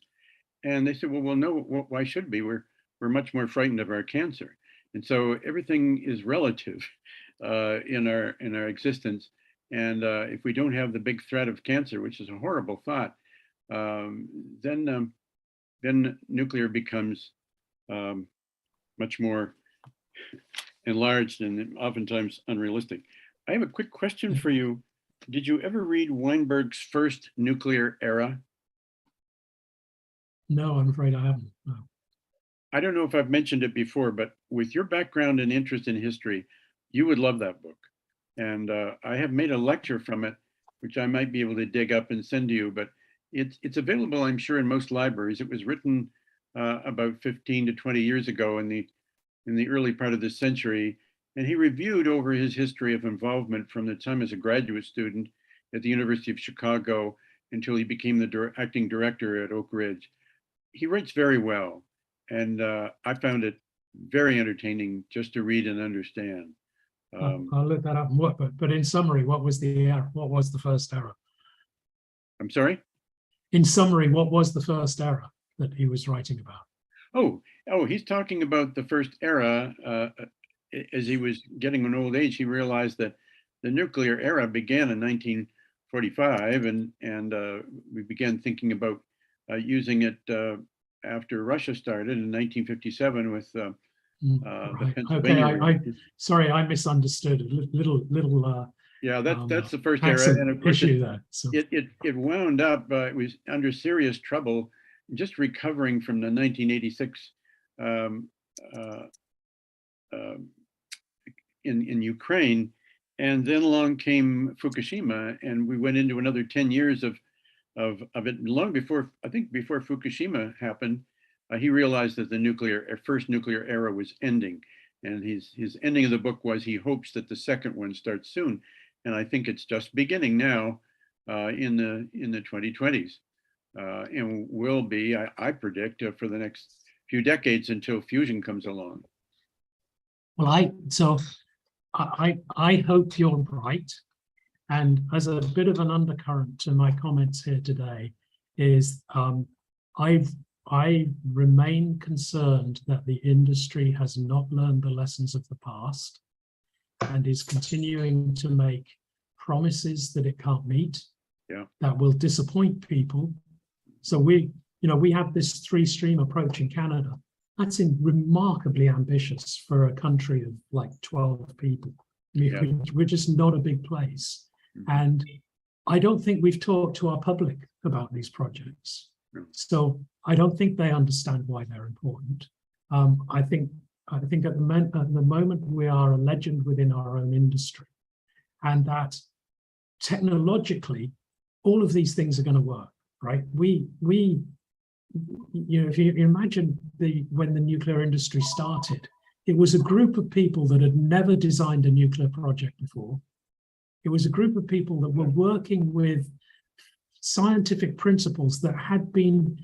And they said, well, no, why should we? We're much more frightened of our cancer. And so everything is relative in our existence. And if we don't have the big threat of cancer, which is a horrible thought, then nuclear becomes much more enlarged and oftentimes unrealistic. I have a quick question for you. Did you ever read Weinberg's First Nuclear Era? No, I'm afraid I haven't. No. I don't know if I've mentioned it before, but with your background and interest in history, you would love that book. And I have made a lecture from it, which I might be able to dig up and send to you, but it's available, I'm sure, in most libraries. It was written about 15 to 20 years ago in the early part of this century. And he reviewed over his history of involvement from the time as a graduate student at the University of Chicago until he became the acting director at Oak Ridge. He writes very well. And I found it very entertaining just to read and understand. I'll look that up. But in summary, what was the error? What was the first error? I'm sorry? In summary, what was the first error that he was writing about? Oh, he's talking about the first era. As he was getting an old age, he realized that the nuclear era began in 1945, and we began thinking about using it after Russia started in 1957 with the Pennsylvania. Okay, sorry, I misunderstood. Yeah, that's the first era, and of course it wound up. It was under serious trouble, just recovering from the 1986 in Ukraine, and then along came Fukushima, and we went into another 10 years of it. Long before, I think, before Fukushima happened, he realized that the first nuclear era was ending, and his ending of the book was he hopes that the second one starts soon, and I think it's just beginning now in the 2020s, and will be, I predict, for the next few decades until fusion comes along. Well, I hope you're right. And as a bit of an undercurrent to my comments here today is I remain concerned that the industry has not learned the lessons of the past and is continuing to make promises that it can't meet, that will disappoint people. So we have this 3-stream approach in Canada. That's remarkably ambitious for a country of like 12 people. I mean, we're just not a big place. And I don't think we've talked to our public about these projects. So I don't think they understand why they're important. I think at the moment we are a legend within our own industry, and that technologically all of these things are going to work, right? If you imagine when the nuclear industry started, it was a group of people that had never designed a nuclear project before. It was a group of people that were working with scientific principles that had been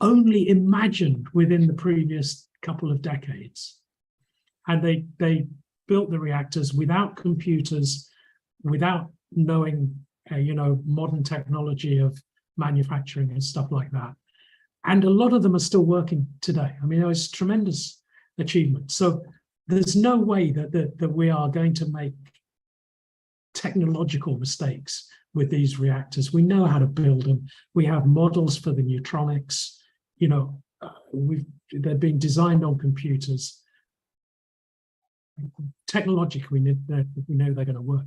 only imagined within the previous couple of decades. And they built the reactors without computers, without knowing, modern technology of manufacturing and stuff like that. And a lot of them are still working today. I mean, it was tremendous achievement. So there's no way that we are going to make technological mistakes with these reactors. We know how to build them. We have models for the neutronics. They're being designed on computers. technologically, we know they're going to work.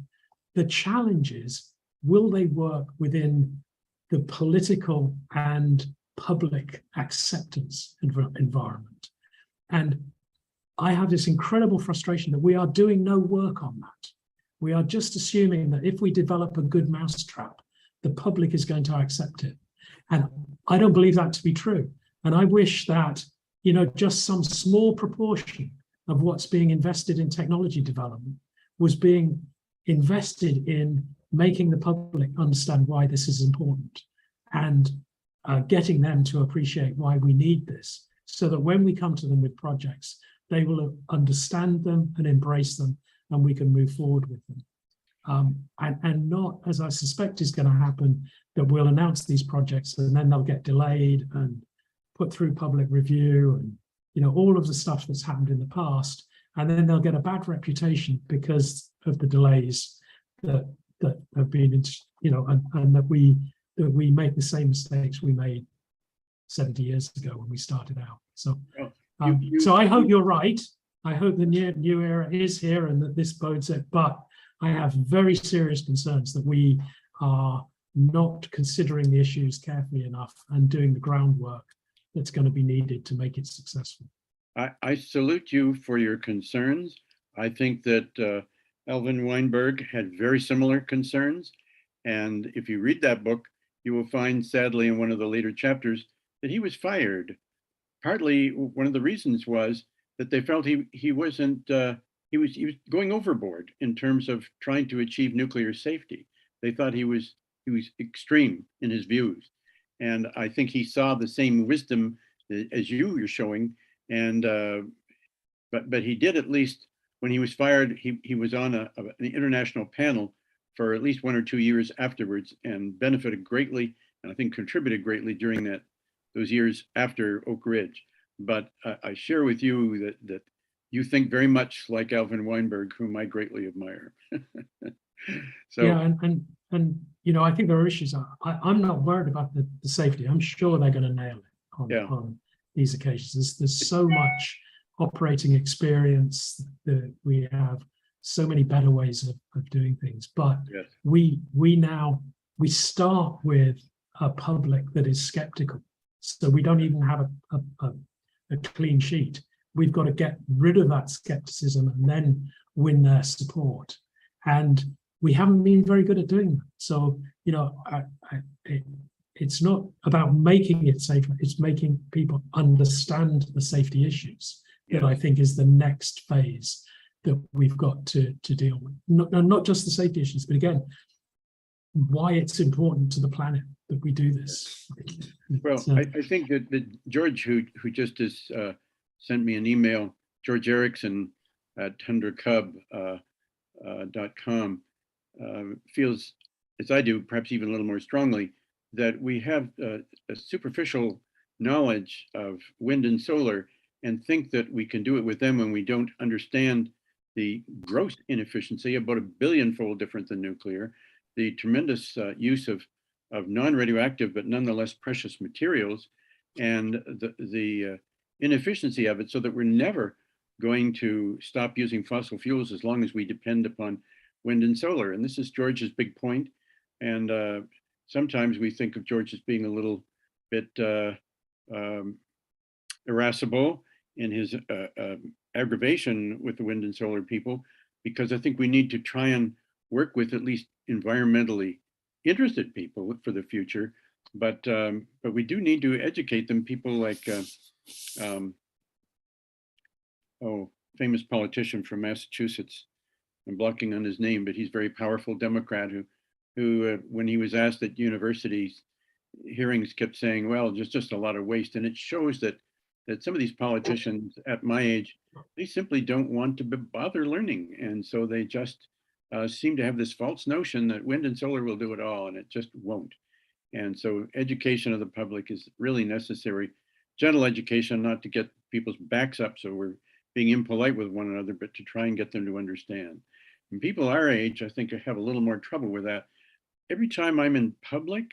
The challenge is, will they work within the political and public acceptance environment? And I have this incredible frustration that we are doing no work on that. We are just assuming that if we develop a good mousetrap, the public is going to accept it. And I don't believe that to be true. And I wish that, you know, just some small proportion of what's being invested in technology development was being invested in making the public understand why this is important, and getting them to appreciate why we need this, so that when we come to them with projects, they will understand them and embrace them, and we can move forward with them. And not, as I suspect is going to happen, that we'll announce these projects and then they'll get delayed and put through public review and, you know, all of the stuff that's happened in the past, and then they'll get a bad reputation because of the delays that have been, you know, and that we make the same mistakes we made 70 years ago when we started out. So, so I hope you're right. I hope the new era is here and that this bodes it. But I have very serious concerns that we are not considering the issues carefully enough and doing the groundwork that's going to be needed to make it successful. I salute you for your concerns. I think that Alvin Weinberg had very similar concerns. And if you read that book, you will find, sadly, in one of the later chapters, that he was fired. Partly, one of the reasons was that they felt he wasn't, he was going overboard in terms of trying to achieve nuclear safety. They thought he was extreme in his views. And I think he saw the same wisdom as you're showing. And but he did, at least when he was fired, he was on an international panel for at least 1 or 2 years afterwards, and benefited greatly, and I think contributed greatly during those years after Oak Ridge. But I share with you that you think very much like Alvin Weinberg, whom I greatly admire. So yeah, and you know, I think there are issues. I'm not worried about the safety. I'm sure they're going to nail it on these occasions. There's so much operating experience that we have, so many better ways of doing things. But yes, we start with a public that is skeptical. So we don't even have a clean sheet. We've got to get rid of that skepticism and then win their support. And we haven't been very good at doing that. So, you know, it's not about making it safer, it's making people understand the safety issues that I think is the next phase that we've got to deal with. Not just the safety issues, but again, why it's important to the planet that we do this. Well, I think that George, who just has sent me an email, George Erickson at TundraCub.com, feels, as I do, perhaps even a little more strongly, that we have a superficial knowledge of wind and solar and think that we can do it with them when we don't understand the gross inefficiency, about 1 billion-fold different than nuclear, the tremendous use of non-radioactive but nonetheless precious materials, and the inefficiency of it, so that we're never going to stop using fossil fuels as long as we depend upon wind and solar. And this is George's big point. And sometimes we think of George as being a little bit irascible in his aggravation with the wind and solar people, because I think we need to try and work with at least environmentally interested people for the future. But we do need to educate them. People like, famous politician from Massachusetts, I'm blocking on his name, but he's a very powerful Democrat who when he was asked at universities hearings, kept saying, well, just a lot of waste. And it shows that some of these politicians at my age, they simply don't want to bother learning. And so they just seem to have this false notion that wind and solar will do it all, and it just won't. And so education of the public is really necessary. Gentle education, not to get people's backs up so we're being impolite with one another, but to try and get them to understand. And people our age, I think, have a little more trouble with that. Every time I'm in public,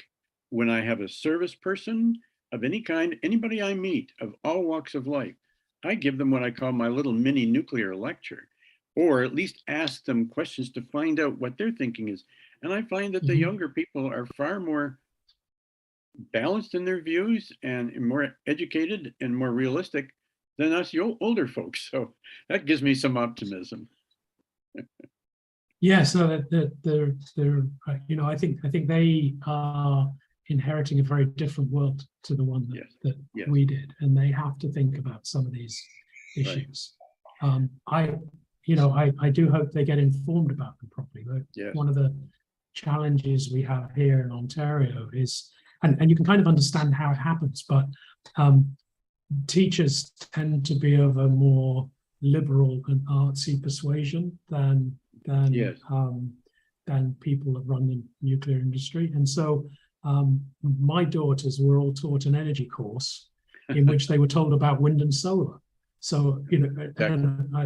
when I have a service person of any kind, anybody I meet of all walks of life, I give them what I call my little mini nuclear lecture. or at least ask them questions to find out what their thinking is. And I find that the younger people are far more balanced in their views and more educated and more realistic than us older folks. So that gives me some optimism. Yes, no, they're you know, I think they are inheriting a very different world to the one that we did, and they have to think about some of these issues. Right. I do hope they get informed about them properly. One of the challenges we have here in Ontario is, and you can kind of understand how it happens, but teachers tend to be of a more liberal and artsy persuasion than people that run the nuclear industry. And so my daughters were all taught an energy course in which they were told about wind and solar. So, you know, and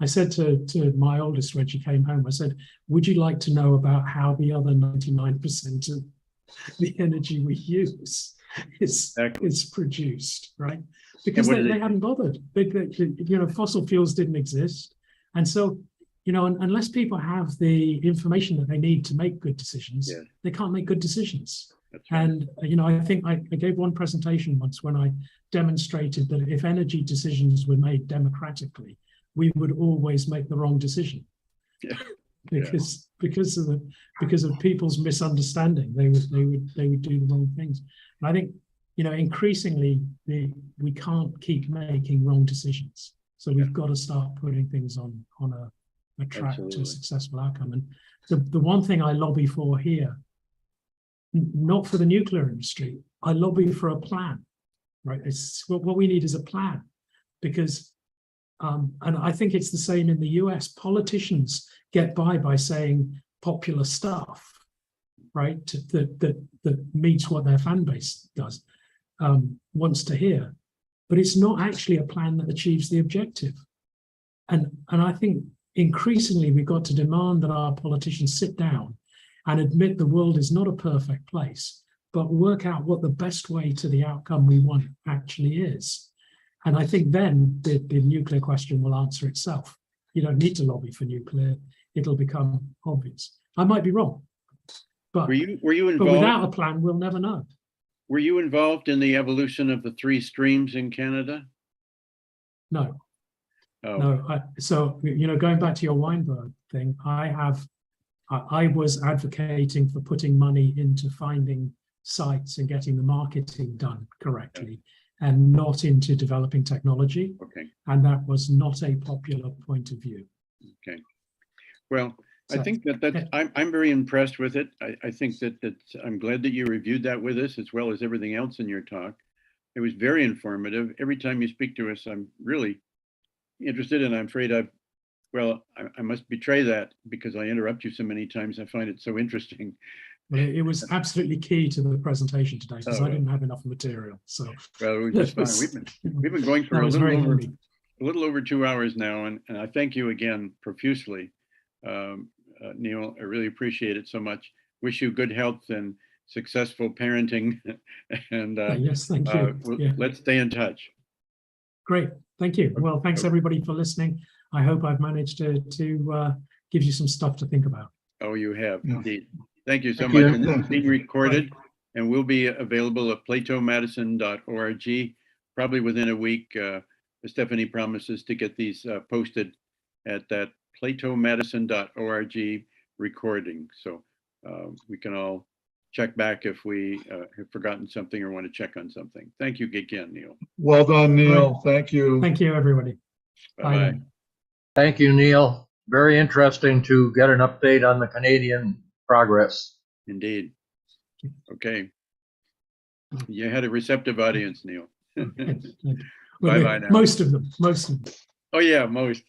I said to my oldest when she came home, I said, would you like to know about how the other 99% of the energy we use is produced, right? Because they hadn't bothered. You know, fossil fuels didn't exist. And so, you know, unless people have the information that they need to make good decisions, they can't make good decisions. Right. And, you know, I think I gave one presentation once when I demonstrated that if energy decisions were made democratically, we would always make the wrong decision. Because of people's misunderstanding, they would do the wrong things. And I think, you know, increasingly we can't keep making wrong decisions. So we've got to start putting things on a track to a successful outcome. And the one thing I lobby for here, not for the nuclear industry, I lobby for a plan, right? It's what we need is a plan, because and I think it's the same in the US. Politicians get by saying popular stuff, right? That meets what their fan base wants to hear, but it's not actually a plan that achieves the objective. And I think increasingly we've got to demand that our politicians sit down and admit the world is not a perfect place, but work out what the best way to the outcome we want actually is. And I think then the nuclear question will answer itself. You don't need to lobby for nuclear. It'll become obvious. I might be wrong, but, were you involved? But without a plan, we'll never know. Were you involved in the evolution of the 3 streams in Canada? No. Oh. No. So, you know, going back to your Weinberg thing, I was advocating for putting money into finding sites and getting the marketing done correctly, and not into developing technology. Okay. And that was not a popular point of view. Okay. Well, so, I think that I'm very impressed with it. I think that I'm glad that you reviewed that with us, as well as everything else in your talk. It was very informative. Every time you speak to us, I'm really interested, and I'm afraid I must betray that because I interrupt you so many times. I find it so interesting. Well, it was absolutely key to the presentation today because I didn't have enough material. So well, it was just fine. We've been going for a little over 2 hours now, and I thank you again profusely, Neil. I really appreciate it so much. Wish you good health and successful parenting, and yes, thank you. Let's stay in touch. Great, thank you. Well, thanks everybody for listening. I hope I've managed to give you some stuff to think about. Oh, you have indeed. Thank you so much. And this is being recorded and will be available at platomadison.org probably within a week. Stephanie promises to get these posted at that platomadison.org recording. So we can all check back if we have forgotten something or want to check on something. Thank you again, Neil. Well done, Neil. Thank you. Thank you, everybody. Bye-bye. Thank you, Neil. Very interesting to get an update on the Canadian progress. Indeed. Okay. You had a receptive audience, Neil. Bye-bye now. Most of them. Oh, yeah, most.